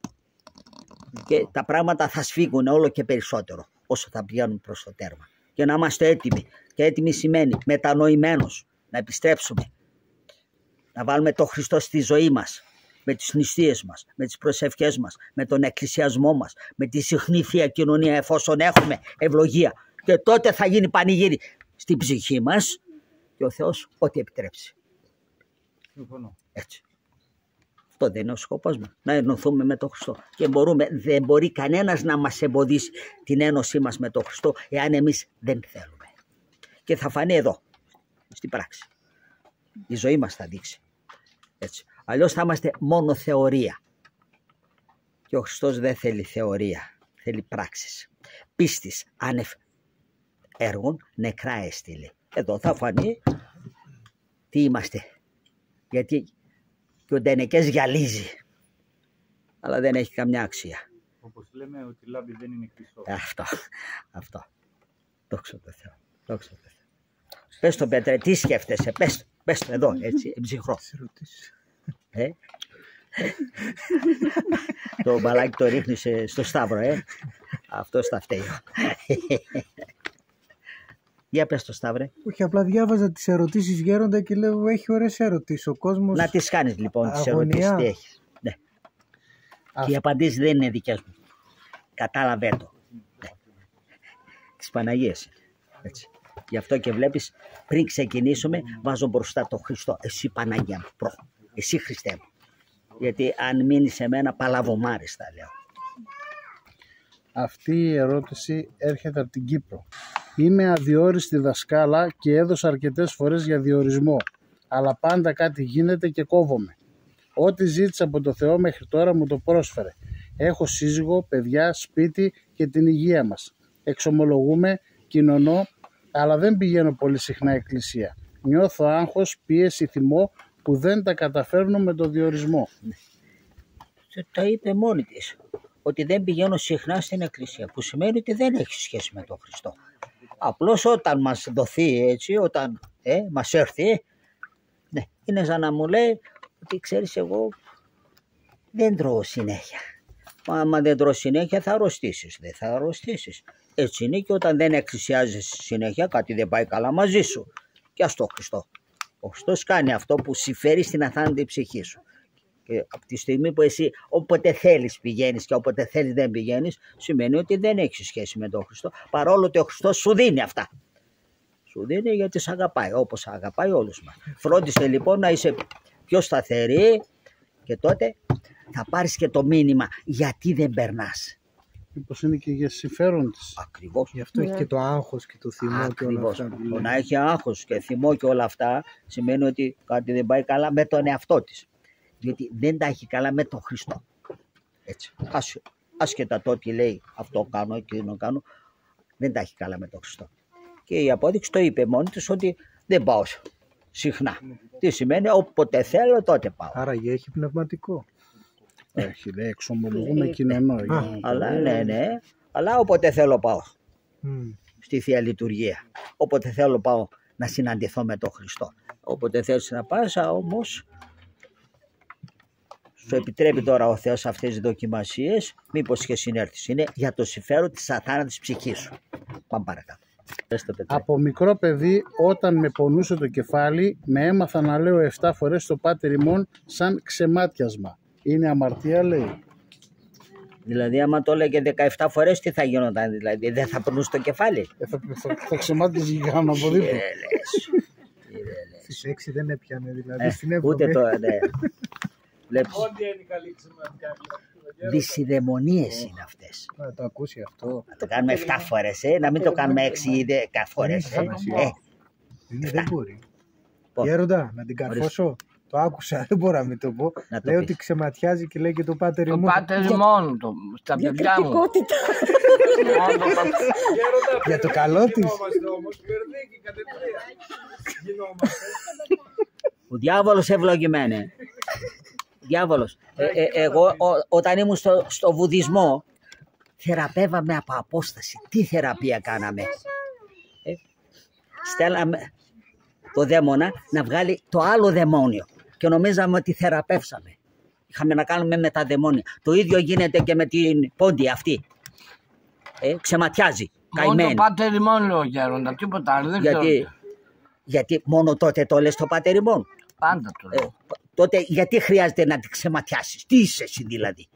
Και τα πράγματα θα σφίγγουν όλο και περισσότερο όσο θα πηγαίνουν προς το τέρμα. Και να είμαστε έτοιμοι. Και έτοιμοι σημαίνει μετανοημένος, να επιστρέψουμε. Να βάλουμε τον Χριστό στη ζωή μας, με τις νηστείες μας, με τις προσευχές μας, με τον εκκλησιασμό μας, με τη συχνή Θεία Κοινωνία εφόσον έχουμε ευλογία. Και τότε θα γίνει πανηγύρι στην ψυχή μας και ο Θεός ό,τι επιτρέψει. Συμφωνώ. Έτσι. Αυτό δεν είναι ο σκοπός μας, να ενωθούμε με τον Χριστό. Και δεν μπορεί κανένας να μας εμποδίσει την ένωσή μας με τον Χριστό εάν εμείς δεν θέλουμε. Και θα φανεί εδώ, στην πράξη. Η ζωή μας θα δείξει. Έτσι. Αλλιώς θα είμαστε μόνο θεωρία. Και ο Χριστός δεν θέλει θεωρία, θέλει πράξεις. Πίστης άνευ έργων νεκρά έστειλε. Εδώ θα φανεί τι είμαστε. Γιατί και ο Ντενεκές γυαλίζει, αλλά δεν έχει καμιά αξία. Όπως λέμε ότι η λάμπη δεν είναι χρυσό. Αυτό. Δόξα τω Θεώ. Δόξα τω Θεώ. Πες το Πέτρε, τι σκέφτεσαι, πες το εδώ, έτσι, ψυχρό. Το μπαλάκι το ρίχνεις στο Σταύρο, αυτός τα φταίει. Για πες το Σταύρε. Όχι, απλά διάβαζα τις ερωτήσεις Γέροντα και λέω έχει ωραίες ερωτήσεις ο κόσμος. Να τις κάνεις λοιπόν τις ερωτήσεις, τι έχεις. Ναι. Και οι απαντήσεις δεν είναι δικές μου. Κατάλαβε το. Ναι. Της Παναγίας. Έτσι. Γι' αυτό και βλέπεις πριν ξεκινήσουμε βάζω μπροστά τον Χριστό. Εσύ Παναγία μου, εσύ Χριστέ μου. Γιατί αν μείνει σε μένα παλαβομάρες θα λέω. Αυτή η ερώτηση έρχεται από την Κύπρο. Είμαι αδιόριστη δασκάλα και έδωσα αρκετές φορές για διορισμό. Αλλά πάντα κάτι γίνεται και κόβομαι. Ό,τι ζήτησα από το Θεό μέχρι τώρα μου το πρόσφερε. Έχω σύζυγο, παιδιά, σπίτι και την υγεία μας. Εξομολογούμε, κοινωνώ, αλλά δεν πηγαίνω πολύ συχνά εκκλησία. Νιώθω άγχος, πίεση, θυμό που δεν τα καταφέρνω με το διορισμό. Τα είπε μόνη της. Ότι δεν πηγαίνω συχνά στην εκκλησία. Που σημαίνει ότι δεν έχει σχέση με τον Χριστό. Απλώς όταν μας δοθεί έτσι, όταν μας έρθει, ναι, είναι σαν να μου λέει ότι ξέρεις εγώ δεν τρώω συνέχεια. Άμα δεν τρώω συνέχεια θα αρρωστήσεις. Δεν θα αρρωστήσεις. Έτσι είναι και όταν δεν εκκλησιάζεις συνέχεια κάτι δεν πάει καλά μαζί σου. Και ας το Χριστό. Ο Χριστός κάνει αυτό που συμφέρει στην αθάνατη ψυχή σου. Και από τη στιγμή που εσύ όποτε θέλεις πηγαίνεις και όποτε θέλεις δεν πηγαίνεις, σημαίνει ότι δεν έχεις σχέση με τον Χριστό, παρόλο ότι ο Χριστός σου δίνει αυτά. Σου δίνει γιατί σε αγαπάει, όπως αγαπάει όλους μας. Φρόντισε λοιπόν να είσαι πιο σταθερή Και τότε θα πάρεις και το μήνυμα γιατί δεν περνάς. Μήπως είναι και για συμφέρον της. Ακριβώς. Γι' αυτό έχει και το άγχος και το θυμό και όλα Ακριβώς. αυτά. Το να έχει άγχος και θυμό και όλα αυτά σημαίνει ότι κάτι δεν πάει καλά με τον εαυτό της. Διότι δεν τα έχει καλά με τον Χριστό. Έτσι. Άσχετα το ότι λέει αυτό κάνω, εκείνο κάνω, δεν τα έχει καλά με τον Χριστό. Και η απόδειξη το είπε μόνη της ότι δεν πάω συχνά. Τι σημαίνει, όποτε θέλω τότε πάω. Άραγε έχει πνευματικό. Έχει, λέει, εξομολογούμε κοινωνό. Αλλά ναι, αλλά όποτε θέλω πάω Μμ. στη Θεία Λειτουργία. Όποτε θέλω πάω να συναντηθώ με τον Χριστό. Όποτε θέλεις να πας όμως σου επιτρέπει τώρα ο Θεός αυτές τις δοκιμασίες, μήπως και συνέρθεις. Είναι για το συμφέρον της αθάνατης ψυχής σου. Πάμε παρακάτω. Από μικρό παιδί, όταν με πονούσε το κεφάλι, με έμαθα να λέω 7 φορές το Πάτερ ημών σαν ξεμάτιασμα. Είναι αμαρτία, λέει. Δηλαδή άμα το έλεγε 17 φορές τι θα γινόταν, δηλαδή δεν θα περνούσε το κεφάλι. Θα ξεμάτιαζε και κάνω από δίπλα. Στις 6 δεν έπιανε δηλαδή στην έβδομη. Ούτε το, ναι. Βλέπεις, Ό,τι είναι καλή ξεμάτια. δυσιδαιμονίες είναι αυτές. Να το ακούσει αυτό. Να το κάνουμε 7 φορές, να μην το κάνουμε 6 ή 10 φορές. Δεν μπορεί. Πώς? Γέροντα, να την καρφώσω. Το άκουσα, δεν μπορώ να μην το πω. Να το Λέει πεις. ότι ξεματιάζει και λέει και το Πάτερ Το ημών. Πάτερ ημών του, στα παιδιά μου. Διακριτικότητα. Μόνο το Πάτερ. Για το καλό της. Γινόμαστε όμως, μπερδίκι κατευθείαν. Γινόμαστε. Ο διάβολος ευλογημένε. Διάβολος. Εγώ όταν ήμουν στο βουδισμό θεραπεύαμε από απόσταση. Τι θεραπεία κάναμε? Στέλναμε το δαίμονα να βγάλει το άλλο δαιμόνιο και νομίζαμε ότι θεραπεύσαμε. Είχαμε να κάνουμε με τα δαιμόνια. Το ίδιο γίνεται και με την πόντη αυτή. Ξεματιάζει. Μόνο Καημένη. το Πάτερ ημών λέω Γέροντα, τίποτα άλλο. Δεν ξέρω. Γιατί μόνο τότε το λες το Πάτερ ημών. Πάντα το λέω. Τότε γιατί χρειάζεται να τη ξεματιάσεις? Τι είσαι εσύ δηλαδή?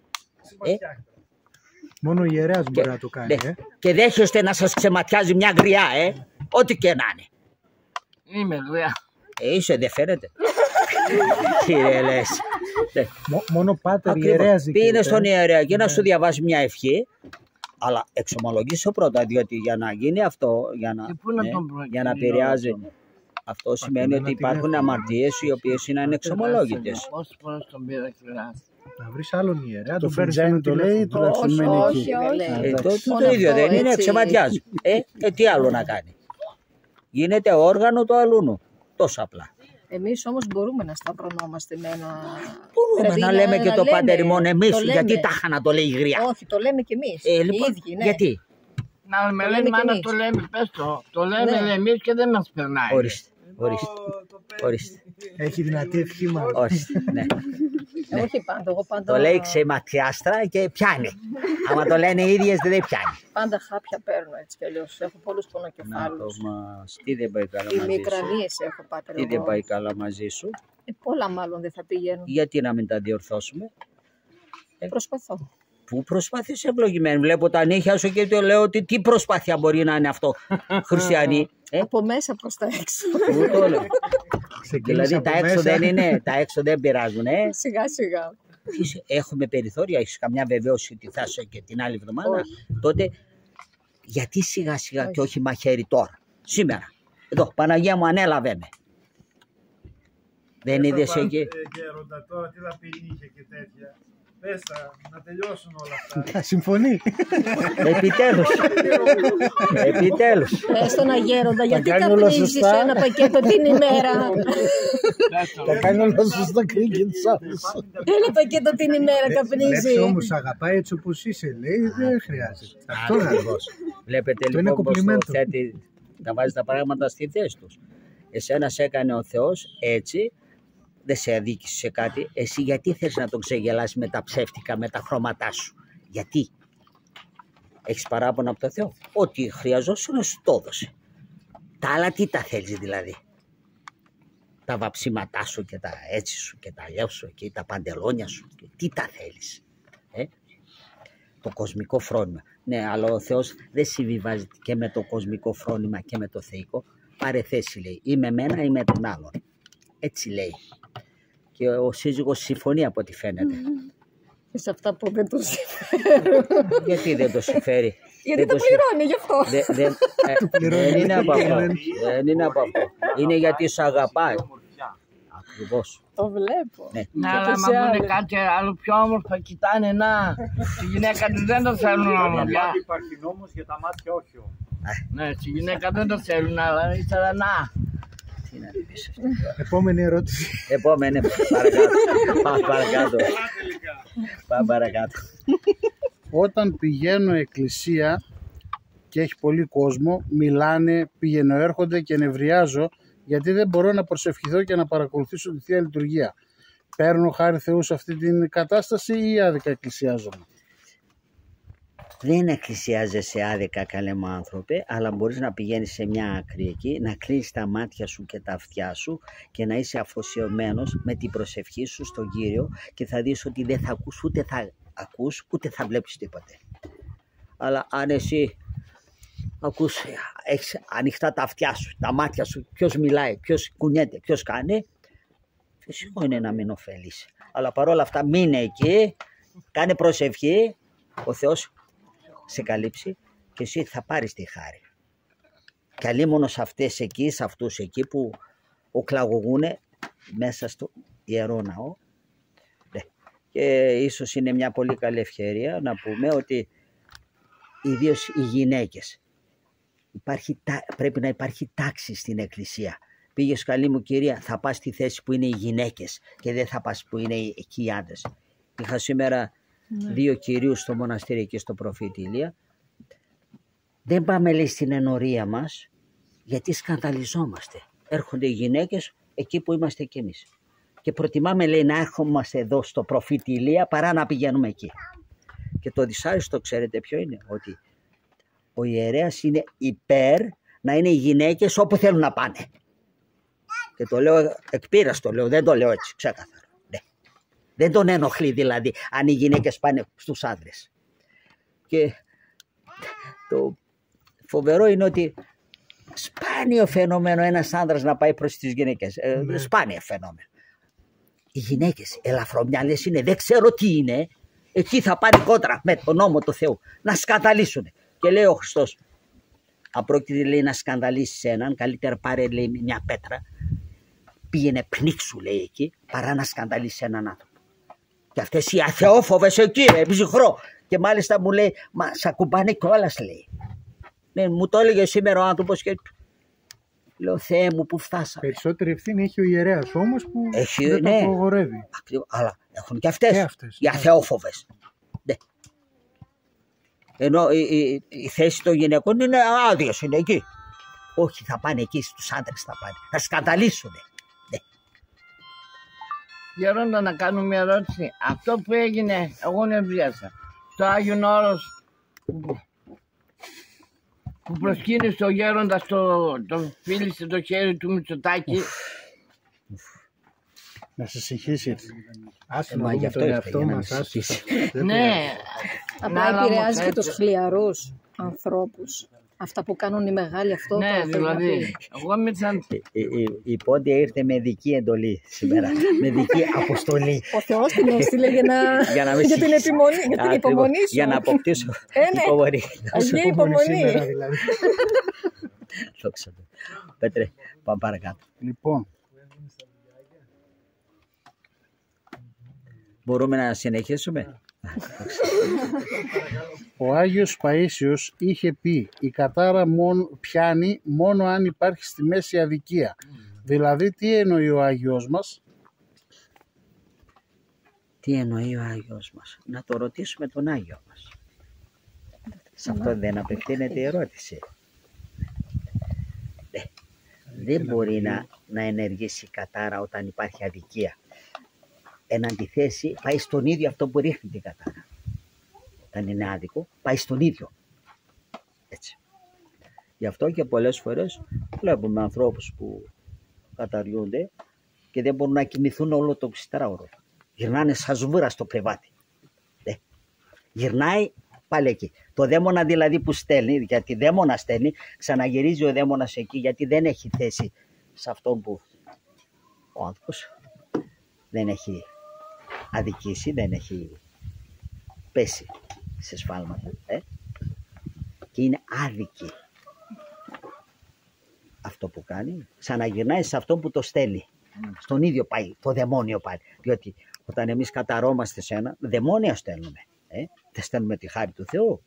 Μόνο ο ιερέας μπορεί να το κάνει. Και δέχεστε να σας ξεματιάζει μια γριά, ό,τι και να είναι. Είμαι γριά. Είσαι, δεν φαίνεται. Τι λες? Μόνο Πάτερ Ακριβώς. ιερέας Πήγαινε δικαιούται. στον ιερέα και να σου διαβάσει μια ευχή, αλλά εξομολογήσου πρώτα, διότι για να γίνει αυτό, Και πού να τον για να προκυρώσω? επηρεάζει, αυτό σημαίνει ότι υπάρχουν αμαρτίες οι οποίες είναι ανεξομολόγητες. Πόσες φορές τον πήρα κληρά. Να βρεις άλλον ιερέα. Το τον παίρνεις φιτζάνι στο το λέει, τηλέφωνο. τουλάχιστον Όχι, μένει όχι, εκεί. όχι. Εντάξει. Το ίδιο αυτό, δεν είναι, έτσι. ξεματιάζει. Τι άλλο να κάνει? Γίνεται όργανο του αλούνου. Τόσο απλά. Εμείς όμως μπορούμε να σταυρωνόμαστε με ένα... Μπορούμε Πρέπει να λέμε και το λέμε. Πάτερ ημών εμείς, Το λέμε. γιατί τάχα να το λέει η γριά. Όχι, το λέμε κι εμείς. Λοιπόν, οι ίδιοι, ναι. γιατί? Να με Το λένε λέμε κι μάνα εμείς. το λέμε, πες το. Το λέμε Ναι. εμείς και δεν μας περνάει. Ορίστε, ορίστε, Έχει δυνατή ευχή μας. ορίστε, ναι. Όχι πάντα, εγώ πάντα... Το λέει ξεματιάστρα και πιάνει. Άμα το λένε οι ίδιες δεν πιάνει. Πάντα χάπια παίρνω έτσι κι αλλιώς. Έχω πολλούς Να πονοκεφάλους. το μας, τι δεν πάει καλά Οι μαζί σου? μικρανίες έχω, Πάτερ. Τι δεν πάει καλά μαζί σου? Πολλά μάλλον δεν θα πηγαίνουν. Γιατί να μην τα διορθώσουμε? Προσπαθώ. Πού προσπαθείς ευλογημένη? Βλέπω τα νύχια σου και το λέω ότι τι προσπάθεια μπορεί να είναι αυτό, χριστιανοί. Από μέσα προς τα έξω. Πού το λέω? Ξεκίνησε Δηλαδή από τα έξω μέσα. δεν είναι, τα έξω δεν πειράζουν. Σιγά σιγά. Έχουμε περιθώρια, έχεις καμιά βεβαίωση ότι θα είσαι και την άλλη εβδομάδα? Τότε γιατί σιγά σιγά και όχι μαχαίρι τώρα, σήμερα? Εδώ, Παναγία μου, ανέλαβε με. Δεν είδες εκεί? Γέροντα, τώρα τι θα πει νύχια και τέτοια. Πες τα, να τελειώσουν όλα αυτά. Συμφωνεί. Επιτέλους. Επιτέλους. Πες τον αγέροντα, γιατί κάνει όλα καπνίζεις σωστά. ένα πακέτο την ημέρα. Τα κάνει όλα σωστά κρίκη της άλλης. Ένα πακέτο την ημέρα Λέξει καπνίζει. όμως αγαπάει έτσι όπως είσαι. Λέει δεν χρειάζεται. Αυτό να δώσει. Βλέπετε Το είναι λοιπόν πως το κομπλιμέντο. θέτει, τα βάζει τα πράγματα στη θέση τους. Εσένα σε έκανε ο Θεός έτσι, δεν σε αδίκησε σε κάτι. Εσύ γιατί θες να τον ξεγελάσεις με τα ψεύτικα, με τα χρώματά σου? Γιατί? Έχεις παράπονα από το Θεό? Ό,τι χρειαζόσουν σου το έδωσε. Τα άλλα τι τα θέλεις δηλαδή? Τα βαψίματά σου και τα έτσι σου και τα αλλιώς σου και τα παντελόνια σου και τι τα θέλεις? Το κοσμικό φρόνημα. Ναι, αλλά ο Θεός δεν συμβιβάζεται και με το κοσμικό φρόνημα και με το θεϊκό. Πάρε θέση, λέει. Ή με μένα ή με τον άλλον. Έτσι λέει. Και ο σύζυγος συμφωνεί από ό,τι φαίνεται. Και σε αυτά που δεν το συμφέρουν. Γιατί δεν το συμφέρει? Γιατί το πληρώνει γι' αυτό. Δεν είναι από αυτό. Δεν είναι από αυτό. Είναι γιατί σου αγαπάει. Ακριβώς. Το βλέπω. Ναι, αλλά άμα δουν κάτι άλλο πιο όμορφο, κοιτάνε να. Τη γυναίκα τους δεν το θέλουν όμως. Υπάρχει νόμος για τα μάτια, όχι όμως. Ναι, τη γυναίκα δεν το θέλουν, αλλά ήθελα να. Επόμενη ερώτηση. Επόμενη, παρακάτω. Πάμε παρακάτω. Όταν πηγαίνω εκκλησία και έχει πολύ κόσμο, μιλάνε, πηγαίνω έρχονται και νευριάζω γιατί δεν μπορώ να προσευχηθώ και να παρακολουθήσω τη Θεία Λειτουργία. Παίρνω χάρη Θεού σε αυτή την κατάσταση ή άδικα εκκλησιάζομαι? Δεν εκκλησιάζεσαι άδικα, καλέ μου άνθρωπε, αλλά μπορείς να πηγαίνεις σε μια άκρη εκεί, να κλείσεις τα μάτια σου και τα αυτιά σου και να είσαι αφοσιωμένος με την προσευχή σου στον Κύριο και θα δεις ότι δεν θα ακούς ούτε θα βλέπεις τίποτε. Αλλά αν εσύ ακούς, έχεις ανοιχτά τα αυτιά σου, τα μάτια σου, ποιος μιλάει, ποιος κουνιέται, ποιος κάνει, φυσικό είναι να μην ωφελείς. Αλλά παρόλα αυτά μείνε εκεί, κάνε προσευχή, ο Θεός σε καλύψει και εσύ θα πάρεις τη χάρη. Και αλλήμωνο σε αυτές εκεί, σε αυτούς εκεί που οκλαγωγούν μέσα στο Ιερό Ναό. Και ίσως είναι μια πολύ καλή ευκαιρία να πούμε ότι ιδίως οι γυναίκες πρέπει να υπάρχει τάξη στην εκκλησία. Πήγες, καλή μου κυρία, θα πας στη θέση που είναι οι γυναίκες και δεν θα πας που είναι εκεί οι άντρες. Είχα σήμερα 2 κυρίους στο μοναστήρι εκεί στο Προφήτη Ηλία. Δεν πάμε, λέει, στην ενορία μας γιατί σκανδαλιζόμαστε. Έρχονται οι γυναίκες εκεί που είμαστε κι εμείς. Και προτιμάμε, λέει, να έρχομαστε εδώ στο Προφήτη Ηλία παρά να πηγαίνουμε εκεί. Και το δυσάρεστο ξέρετε ποιο είναι? Ότι ο ιερέας είναι υπέρ να είναι οι γυναίκες όπου θέλουν να πάνε. Και το λέω εκπείραστο, λέω, δεν το λέω έτσι ξεκάθαρα. Ναι. Δεν τον ενοχλεί δηλαδή αν οι γυναίκες πάνε στους άντρες. Και το φοβερό είναι ότι σπάνιο φαινόμενο ένας άντρας να πάει προς τις γυναίκες. Σπάνιο φαινόμενο. Οι γυναίκες ελαφρομυαλές είναι, δεν ξέρω τι είναι, εκεί θα πάνε κόντρα με τον νόμο του Θεού, να σκανδαλίσουν. Και λέει ο Χριστός, αν πρόκειται, λέει, να σκανδαλίσεις έναν, καλύτερα πάρε, λέει, μια πέτρα, πήγαινε πνίξου, λέει, εκεί, παρά να σκανδαλίσεις έναν άνθρωπο. Και αυτές οι αθεόφοβες εκεί, ψυχρό. Και μάλιστα μου λέει, μα σ' ακουμπάνε κιόλας, λέει. Ναι, μου το έλεγε σήμερα ο άνθρωπος και λέω, Θεέ μου, που φτάσαμε. Περισσότερη ευθύνη έχει ο ιερέας όμως που έχει, δεν ναι, το απογορεύει. Αλλά έχουν και αυτές, οι αθεόφοβες. Ναι. Ενώ η θέση των γυναικών είναι άδειες, είναι εκεί. Όχι, θα πάνε εκεί στους άντρες, θα πάνε. Θα σκανδαλίσουνε. Ναι. Γερόντα, να κάνω μια ερώτηση. Αυτό που έγινε, εγώ νευρίασα. Στο Άγιον Όρος που προσκύνησε ο Γέροντας, το φίλησε το χέρι του Μητσοτάκη. Να σε συγχύσει. Άσε να δούμε τον εαυτό μας. Ναι. Απλά επηρεάζει και τους χλιαρούς ανθρώπους. Αυτά που κάνουν οι μεγάλοι, αυτό Ναι, το δηλαδή, εγώ Η Πόντια ήρθε με δική εντολή σήμερα, με δική αποστολή. Ο Θεός την έστειλε για την επιμονή, για την υπομονή σου. Για να αποκτήσω υπομονή. Αγία υπομονή. Δηλαδή. Δόξα τω. Πέτρε, πάμε παρακάτω. Λοιπόν, Μπορούμε να συνεχίσουμε? ο Άγιος Παΐσιος είχε πει η κατάρα πιάνει μόνο αν υπάρχει στη μέση αδικία. Δηλαδή τι εννοεί ο Άγιος μας? Τι εννοεί ο Άγιος μας? Να το ρωτήσουμε τον Άγιο μας. Σε αυτό δεν απευθύνεται η ερώτηση. Δεν μπορεί να ενεργήσει η κατάρα όταν υπάρχει αδικία. Εν αντιθέσει, πάει στον ίδιο αυτό που ρίχνει την κατάρα. Όταν είναι άδικο, πάει στον ίδιο. Έτσι. Γι' αυτό και πολλές φορές βλέπουμε ανθρώπους που καταριούνται και δεν μπορούν να κοιμηθούν όλο το 24ωρο. Γυρνάνε σαν σβούρα στο κρεβάτι. Γυρνάει πάλι εκεί. Το δαίμονα δηλαδή που στέλνει, γιατί δαίμονα στέλνει, ξαναγυρίζει ο δαίμονας εκεί, γιατί δεν έχει θέση σε αυτόν που ο άνθρωπος δεν έχει αδικήσει, δεν έχει πέσει σε σφάλματα και είναι άδικη αυτό που κάνει, σαν να γυρνάει σε αυτόν που το στέλνει. Στον ίδιο πάει, το δαιμόνιο πάλι. Διότι όταν εμείς καταρώμαστε σε ένα, δαιμόνια στέλνουμε. Δεν στέλνουμε τη χάρη του Θεού.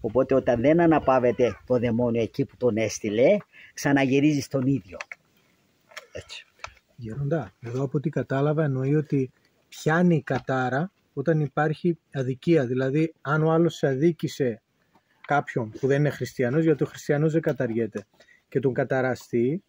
Οπότε όταν δεν αναπαύεται το δαιμόνιο εκεί που τον έστειλε, ξαναγυρίζει στον ίδιο. Έτσι. Γέροντα, εδώ από ό,τι κατάλαβα εννοεί ότι πιάνει η κατάρα όταν υπάρχει αδικία. Δηλαδή, αν ο άλλος σε αδίκησε κάποιον που δεν είναι χριστιανός, γιατί ο χριστιανός δεν καταργέται, και τον καταραστεί,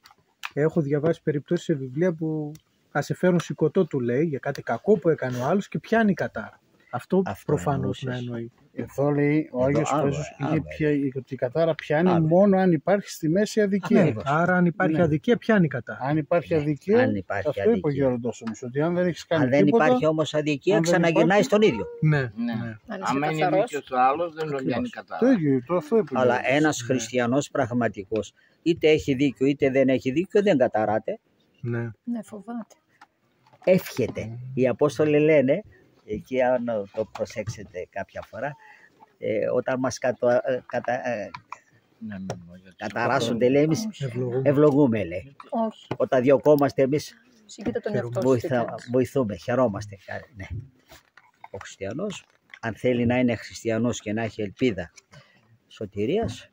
έχω διαβάσει περιπτώσεις σε βιβλία που ας σε φέρουν σηκωτό, του λέει, για κάτι κακό που έκανε ο άλλος και πιάνει η κατάρα. Αυτό προφανώς να εννοεί. Εδώ λέει ο Άγιος Παΐσιος ότι η κατάρα πιάνει μόνο αν υπάρχει στη μέση αδικία. Άρα αν υπάρχει αδικία πιάνει η κατάρα. Αν υπάρχει αδικία, αυτό είπε ο Γέροντας όμως, ότι αν δεν έχεις κάνει αν δεν τίποτα, υπάρχει όμως αδικία, ξαναγυρνάει στον ίδιο. Ναι. Αν είναι δίκαιος ο άλλος, δεν τον πιάνει κατάρα. Το ίδιο, το αυτό είπε. Αλλά ένας χριστιανός πραγματικός, είτε έχει δίκιο είτε δεν έχει δίκιο, δεν καταράται. Ναι, φοβάται. Εύχεται. Οι Απόστολοι λένε, εκεί αν το προσέξετε κάποια φορά, όταν μας καταράσσονται, λέει, εμείς ευλογούμε, λέει. Όχι. Όταν διωκόμαστε εμείς Συγκείτε τον εαυτό σου. βοηθούμε, χαιρόμαστε. Ναι. Ο χριστιανός, αν θέλει να είναι χριστιανός και να έχει ελπίδα σωτηρίας,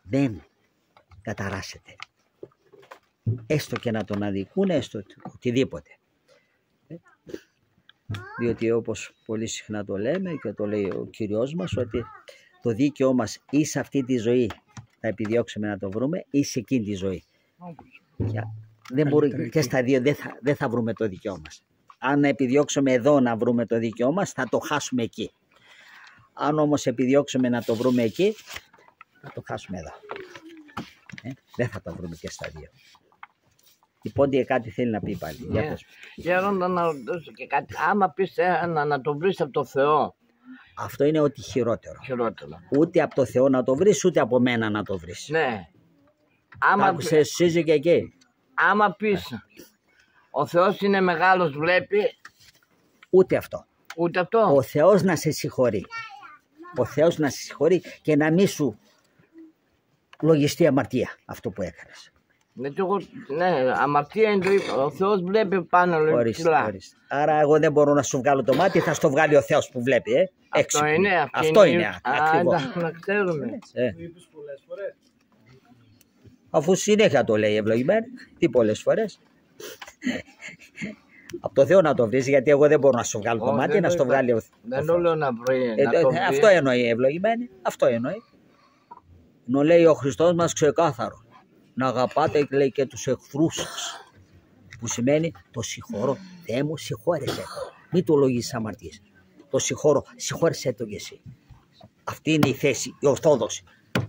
δεν καταράσσεται. Έστω και να τον αδικούν, έστω οτιδήποτε. Διότι όπως πολύ συχνά το λέμε και το λέει ο Κύριος μας, ότι το δίκαιό μας ή σε αυτή τη ζωή θα επιδιώξουμε να το βρούμε ή σε εκείνη τη ζωή. Δεν μπορεί, και στα δύο δεν θα βρούμε το δίκαιό μας. Αν επιδιώξουμε εδώ να βρούμε το δίκαιό μας, θα το χάσουμε εκεί. Αν όμως επιδιώξουμε να το βρούμε εκεί, θα το χάσουμε εδώ. Δεν θα το βρούμε και στα δύο. Η Πόντια κάτι θέλει να πει πάλι. Γέροντα, να ρωτήσω και κάτι. Άμα πεις να το βρεις από το Θεό. Αυτό είναι ό,τι χειρότερο. Ούτε από το Θεό να το βρεις, ούτε από μένα να το βρεις. Ναι. Άκουσες σύζυγε και εκεί. Άμα πεις ο Θεός είναι μεγάλος, βλέπει. Ούτε αυτό. Ούτε αυτό. Ο Θεός να σε συγχωρεί. Ο Θεός να σε συγχωρεί και να μην σου λογιστεί αμαρτία αυτό που έκανες. Ναι, αμαρτία είναι το ίδιο. Ο Θεός βλέπει πάνω ψηλά. Άρα εγώ δεν μπορώ να σου βγάλω το μάτι, θα στο βγάλει ο Θεός που βλέπει. Αυτό είναι. Ακριβώς. Να ξέρουμε. Το είπες πολλές φορές. Αφού συνέχεια το λέει ευλογημένη, τι πολλές φορές. Από το Θεό να το βρεις, γιατί εγώ δεν μπορώ να σου βγάλω το μάτι, να στο βγάλει ο Θεός. Δεν το λέω να βρει. Αυτό εννοεί ευλογημένη, αυτό εννοεί. Ενώ λέει ο Χριστός μας ξεκάθαρο, να αγαπάτε, λέει, και τους εχθρούς σας, που σημαίνει το συγχωρώ. Θεέ μου, συγχώρεσέ το. Μην του λογίσεις αμαρτίες. Το συγχωρώ, συγχώρεσέ το και εσύ. Αυτή είναι η θέση, η ορθόδοξη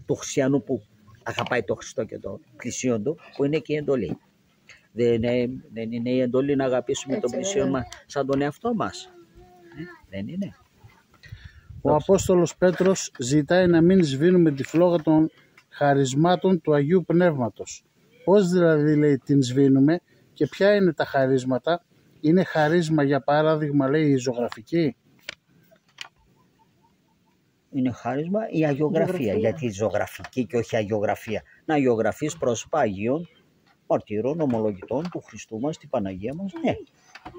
του χριστιανού που αγαπάει τον Χριστό και το πλησίον του, που είναι και η εντολή. Δεν είναι η εντολή να αγαπήσουμε τον πλησίον μας σαν τον εαυτό μας. Δεν είναι. Ο Απόστολος Πέτρος ζητάει να μην σβήνουμε τη φλόγα των χαρισμάτων του Αγίου Πνεύματος. Πώς δηλαδή, λέει, την σβήνουμε και ποια είναι τα χαρίσματα? Είναι χαρίσμα, για παράδειγμα, λέει, η ζωγραφική? Είναι χάρισμα η αγιογραφία. Γιατί ζωγραφική και όχι αγιογραφία? Να αγιογραφείς πρόσωπα Αγίων, μαρτύρων, ομολογητών του Χριστού μας, την Παναγία μας. Ναι.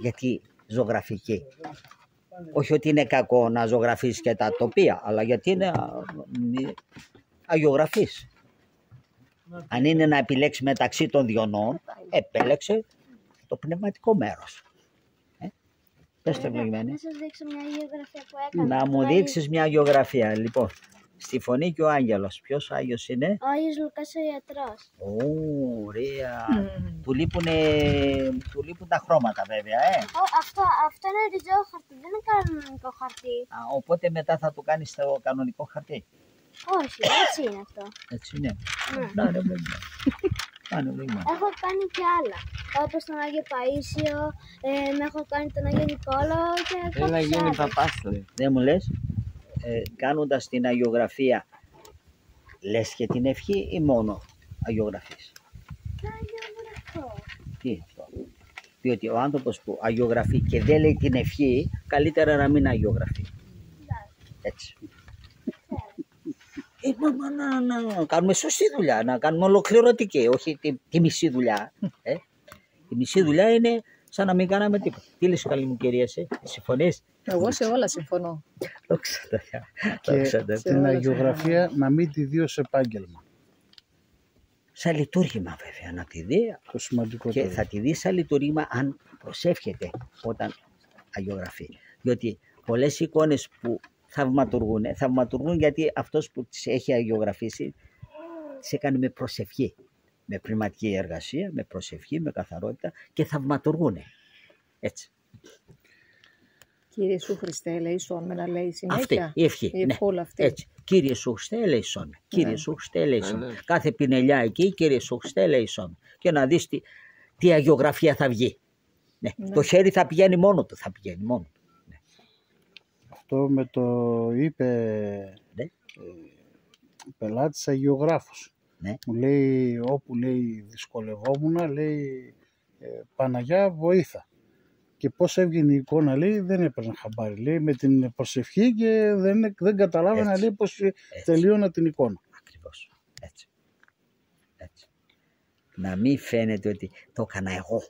Γιατί ζωγραφική? Όχι ότι είναι κακό να ζωγραφείς και τα τοπία, αλλά γιατί είναι αγιογραφής. Αν είναι να επιλέξει μεταξύ των διονών, επέλεξε το πνευματικό μέρος. Πες το ευλογημένη. Να σας δείξω μια αγιογραφία που έκανα. Να μου δείξεις μια αγιογραφία. Λοιπόν, στη φωνή και ο άγγελος. Ποιος άγιος είναι? Ο Άγιος Λουκάς ο ιατρός. Ωραία. Του λείπουν τα χρώματα βέβαια. Αυτό είναι ριζό χαρτί, δεν είναι κανονικό χαρτί. Οπότε μετά θα του κάνεις το κανονικό χαρτί. Όχι, έτσι είναι αυτό. Έτσι είναι. Έχω κάνει και άλλα. Όπως τον Άγιο Παΐσιο, έχω κάνει τον Άγιο Νικόλαο και θέλει να γίνει παπάς. Δεν μου λες, κάνοντας την αγιογραφία, λες και την ευχή ή μόνο αγιογραφείς? Θα αγιογραφώ. Τι αυτό? Διότι ο άνθρωπος που αγιογραφεί και δεν λέει την ευχή, καλύτερα να μην αγιογραφεί. Έτσι. Να κάνουμε σωστή δουλειά, να κάνουμε ολοκληρωτική, όχι τη μισή δουλειά. Η μισή δουλειά είναι σαν να μην κάναμε τίποτα. Τι λες, καλή μου κυρία, εσύ, συμφωνείς? Εγώ σε όλα συμφωνώ. Και την αγιογραφία να μην τη δει ως επάγγελμα. Σαν λειτουργήμα βέβαια να τη δει. Το σημαντικό. Και θα τη δει σαν λειτουργήμα αν προσεύχεται όταν αγιογραφεί. Διότι πολλές εικόνες που θαυματουργούν γιατί αυτός που τις έχει αγιογραφήσει τις έκανε με προσευχή. Με πνευματική εργασία, με προσευχή, με καθαρότητα και θαυματουργούν. Έτσι. Κύριε Ιησού Χριστέ, ελέησόν με, να λέει συνέχεια. Αυτή η ευχή. Η ευχούλα αυτή. Έτσι. Κύριε Ιησού Χριστέ, ελέησόν με. Κύριε Ιησού Χριστέ, ελέησόν με. Κάθε πινελιά εκεί, Κύριε Ιησού Χριστέ, ελέησόν με. Και να δεις τι αγιογραφία θα βγει. Ναι. Το χέρι θα πηγαίνει μόνο του. Ναι. Αυτό με το είπε πελάτης αγιογράφος. Ναι. Μου λέει, όπου λέει δυσκολευόμουν, λέει Παναγιά βοήθα. Και πώς έβγαινε η εικόνα, λέει, δεν έπαιρνε χαμπάρι. Λέει, με την προσευχή και δεν καταλάβαινα, λέει, πώς τελείωνα την εικόνα. Ακριβώς. Έτσι. Να μην φαίνεται ότι το έκανα εγώ,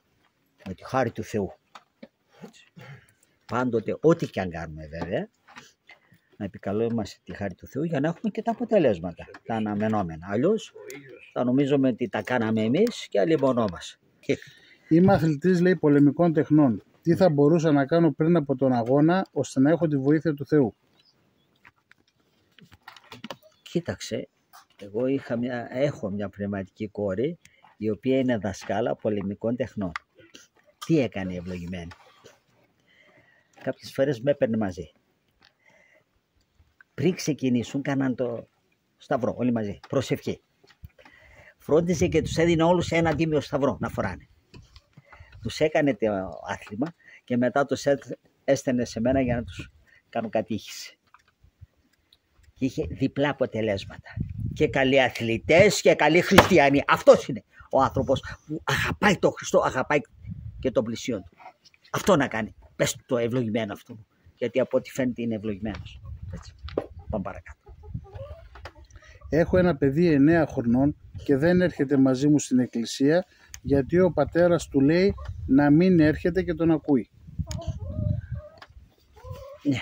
με τη χάρη του Θεού. Έτσι. Πάντοτε, ό,τι και αν κάνουμε βέβαια, να επικαλούμαστε τη χάρη του Θεού για να έχουμε και τα αποτελέσματα, τα αναμενόμενα. Αλλιώς θα νομίζουμε ότι τα κάναμε εμείς και αλλημωνόμαστε. Είμαι αθλητής, λέει, πολεμικών τεχνών. Τι θα μπορούσα να κάνω πριν από τον αγώνα ώστε να έχω τη βοήθεια του Θεού? Κοίταξε, εγώ έχω μια πνευματική κόρη η οποία είναι δασκάλα πολεμικών τεχνών. Τι έκανε η ευλογημένη? Κάποιες φορές με έπαιρνε μαζί. Πριν ξεκινήσουν κάναν το σταυρό όλοι μαζί, προσευχή. Φρόντιζε και τους έδινε όλους ένα τίμιο σταυρό να φοράνε. Τους έκανε το άθλημα και μετά τους έστελνε σε μένα για να τους κάνω κατήχηση. Και είχε διπλά αποτελέσματα. Και καλοί αθλητές και καλοί χριστιανοί. Αυτός είναι ο άνθρωπος που αγαπάει τον Χριστό, αγαπάει και τον πλησίον του. Αυτό να κάνει. Πες το ευλογημένο αυτό. Γιατί από ό,τι φαίνεται είναι ευλογημένος. Έτσι. Πάμε παρακάτω. Έχω ένα παιδί 9 χρονών και δεν έρχεται μαζί μου στην εκκλησία γιατί ο πατέρας του λέει να μην έρχεται και τον ακούει. Ναι,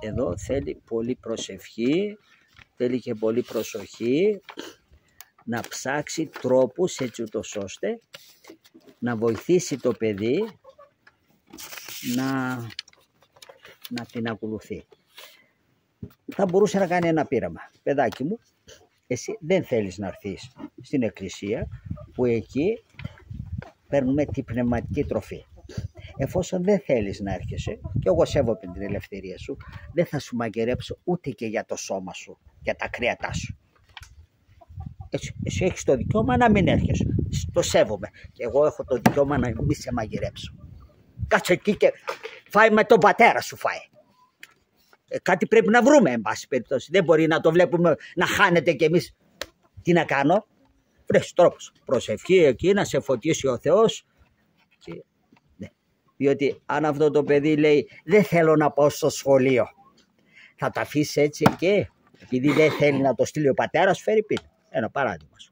εδώ θέλει πολύ προσευχή, θέλει και πολύ προσοχή να ψάξει τρόπους έτσι ούτως ώστε να βοηθήσει το παιδί να την ακολουθεί. Θα μπορούσε να κάνει ένα πείραμα. Παιδάκι μου, εσύ δεν θέλεις να έρθεις στην εκκλησία που εκεί παίρνουμε την πνευματική τροφή. Εφόσον δεν θέλεις να έρχεσαι, και εγώ σέβομαι την ελευθερία σου, δεν θα σου μαγειρέψω ούτε και για το σώμα σου, για τα κρέατά σου. Έτσι, εσύ έχεις το δικαίωμα να μην έρχεσαι. Το σέβομαι. Και εγώ έχω το δικαίωμα να μην σε μαγειρέψω. Κάτσε εκεί και φάει με τον πατέρα σου φάει. Κάτι πρέπει να βρούμε, εν πάση περιπτώσει. Δεν μπορεί να το βλέπουμε να χάνεται κι εμείς. Τι να κάνω? Βρες τρόπος. Προσευχή εκεί, να σε φωτίσει ο Θεός. Και... ναι. Διότι αν αυτό το παιδί λέει δεν θέλω να πάω στο σχολείο, θα το αφήσει έτσι εκεί, επειδή δεν θέλει να το στείλει ο πατέρας, φέρει πίσω. Ένα παράδειγμα σου.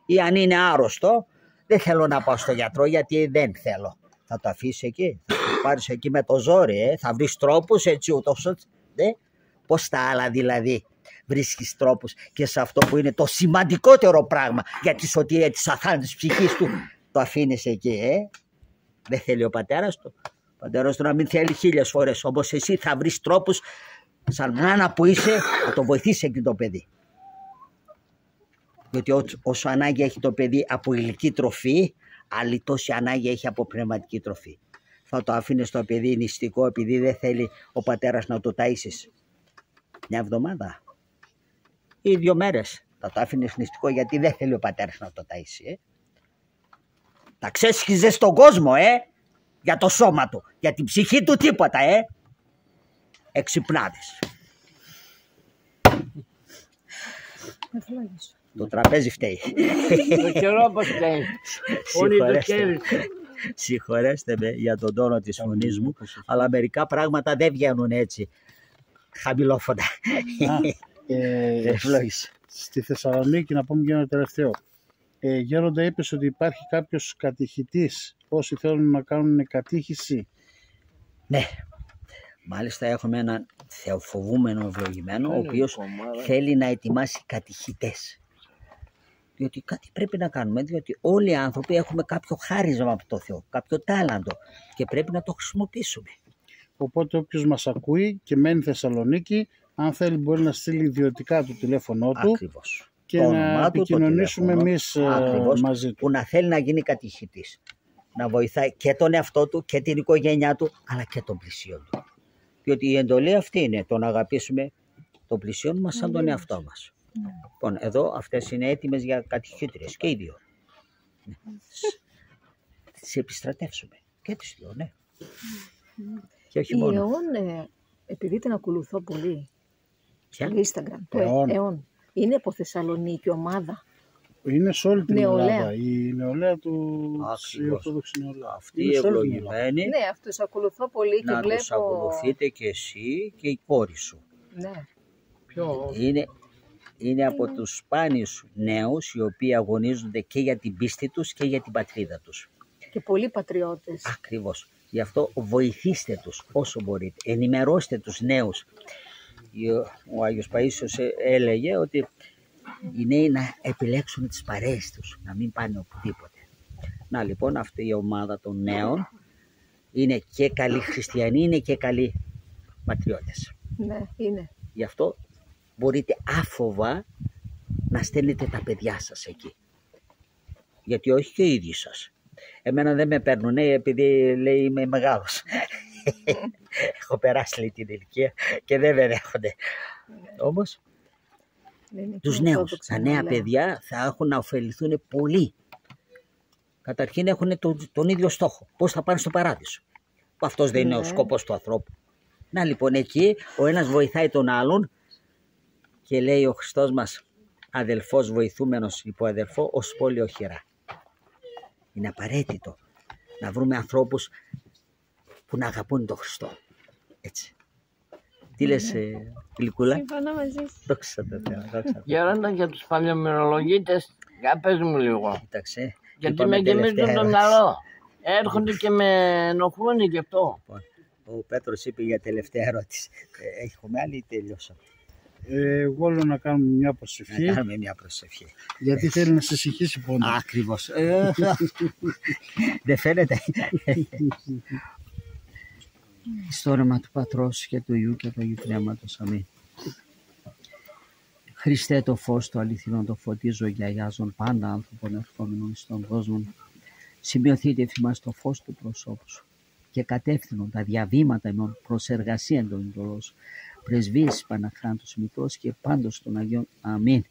Ή αν είναι άρρωστο, δεν θέλω να πάω στο γιατρό γιατί δεν θέλω. Θα το αφήσει εκεί, θα το πάρεις εκεί με το ζόρι, θα βρεις τρόπους έτσι ούτως. Ναι. Πώς τα άλλα δηλαδή βρίσκεις τρόπους και σε αυτό που είναι το σημαντικότερο πράγμα για τη σωτηρία της αθάνατης ψυχής του, το αφήνεις εκεί, Δεν θέλει ο πατέρας του. Ο πατέρας του να μην θέλει 1000 φορές. Όμως εσύ θα βρεις τρόπους σαν νάνα που είσαι να το βοηθήσει εκεί το παιδί. Διότι όσο ανάγκη έχει το παιδί από υλική τροφή, άλλη τόση ανάγκη έχει από πνευματική τροφή. Θα το αφήνεις το παιδί νηστικό επειδή δεν θέλει ο πατέρας να το ταΐσεις μια εβδομάδα ή 2 μέρες. Θα το άφηνες νηστικό γιατί δεν θέλει ο πατέρας να το ταΐσει. Τα ξέσχιζες στον κόσμο για το σώμα του, για την ψυχή του τίποτα. Εξυπνάδες. Το τραπέζι φταίει. Το καιρό πως φταίει. Όλοι το κέρδισε. Συγχωρέστε με για τον τόνο της φωνής μου, αλλά μερικά πράγματα δεν βγαίνουν έτσι χαμηλόφωνα. Στη Θεσσαλονίκη, να πούμε για ένα τελευταίο. Γέροντα, είπες ότι υπάρχει κάποιος κατηχητής, όσοι θέλουν να κάνουν κατήχηση. Ναι, μάλιστα έχουμε έναν θεοφοβούμενο ευλογημένο, ο οποίος θέλει να ετοιμάσει κατηχητές. Διότι κάτι πρέπει να κάνουμε, διότι όλοι οι άνθρωποι έχουμε κάποιο χάρισμα από το Θεό, κάποιο τάλαντο και πρέπει να το χρησιμοποιήσουμε. Οπότε όποιος μας ακούει και μένει Θεσσαλονίκη, αν θέλει μπορεί να στείλει ιδιωτικά το τηλέφωνό του. Ακριβώς. Και να επικοινωνήσουμε εμείς μαζί του. Που να θέλει να γίνει κατηχητής. Να βοηθάει και τον εαυτό του και την οικογένειά του, αλλά και τον πλησίον του. Διότι η εντολή αυτή είναι το να αγαπήσουμε τον πλησίον μας σαν τον εαυτό μας. Λοιπόν, εδώ αυτές είναι έτοιμες για κατηχήτριες και οι δύο. Τις επιστρατεύσουμε και τις δύο, ναι. Και όχι μόνο. Η ΕΟΝ, επειδή την ακολουθώ πολύ, Ποια? στο Instagram, το ΕΟΝ, είναι από Θεσσαλονίκη ομάδα. Είναι σε όλη την νεολαία. Ελλάδα. Η νεολαία του η Ορθόδοξη νεολαία. Αυτή η ευλογημένη, Ναι, αυτούς ακολουθώ πολύ και να βλέπω... τους ακολουθείτε και εσύ και η κόρη σου. Ναι. Είναι από τους σπάνιους νέους οι οποίοι αγωνίζονται και για την πίστη τους και για την πατρίδα τους. Και πολλοί πατριώτες. Ακριβώς. Γι' αυτό βοηθήστε τους όσο μπορείτε. Ενημερώστε τους νέους. Ο Άγιος Παΐσιος έλεγε ότι οι νέοι να επιλέξουν τις παρέες τους, να μην πάνε οπουδήποτε. Να λοιπόν, αυτή η ομάδα των νέων είναι και καλοί χριστιανοί, είναι και καλοί πατριώτες. Ναι, είναι. Γι' αυτό μπορείτε άφοβα να στέλνετε τα παιδιά σας εκεί. Γιατί όχι και οι ίδιοι σας. Εμένα δεν με παίρνουν επειδή λέει είμαι μεγάλος. Έχω περάσει λέει, την ηλικία και δεν με δέχονται. Όμως τους νέους, τα νέα παιδιά θα έχουν να ωφεληθούν πολύ. Καταρχήν έχουν τον ίδιο στόχο. Πώς θα πάνε στο παράδεισο. Αυτός δεν είναι ο σκοπός του ανθρώπου. Να λοιπόν εκεί ο ένας βοηθάει τον άλλον και λέει ο Χριστός μας αδελφός βοηθούμενος υποαδελφό ως πόλη οχυρά. Είναι απαραίτητο να βρούμε ανθρώπους που να αγαπούν τον Χριστό. Έτσι. Τι λες Γλυκούλα? Συμφωνώ μαζί σου. Δόξα τω Θεώ. Γέροντα, για τους παλαιομερολογίτες, για πες μου λίγο. Κοίταξε. Γιατί με γεμίζουν το μυαλό. Έρχονται και με ενοχλούν γι' αυτό. Ο Πέτρος είπε για τελευταία ερώτηση. Έχουμε άλλη ή τελειώσαμε? Εγώ λέω να κάνουμε μια προσευχή. Να κάνουμε μια προσευχή. Γιατί θέλει να σε συγχύσει πόνο. Ακριβώς. Δεν φαίνεται. Στο όνομα του Πατρός και του Υιού και του Αγίου Πνεύματος. Αμήν. Χριστέ το φως το αληθινό το φωτίζω και αγιάζον πάντα άνθρωπον ερχόμενων στον κόσμο. Σημειωθείτε εφημάς το φως του προσώπου σου και κατεύθυνον τα διαβήματα ημών προς εργασία των ειδωλός. Πρεσβείες Παναχράντους Μητρός και πάντως των Αγίων. Αμήν.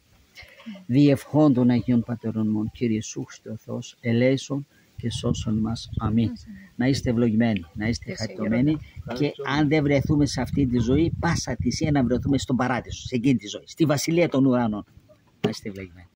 Διευχών των Αγίων Πατερών μον, Κύριε Ιησού Χριστέ ο Θεός, ελέησον και σώσον μας. Αμήν. Να είστε ευλογημένοι, να είστε χαριτωμένοι και αν δεν βρεθούμε σε αυτή τη ζωή, πάσα θυσία να βρεθούμε στον παράδεισο, σε εκείνη τη ζωή, στη Βασιλεία των Ουρανών. Να είστε ευλογημένοι.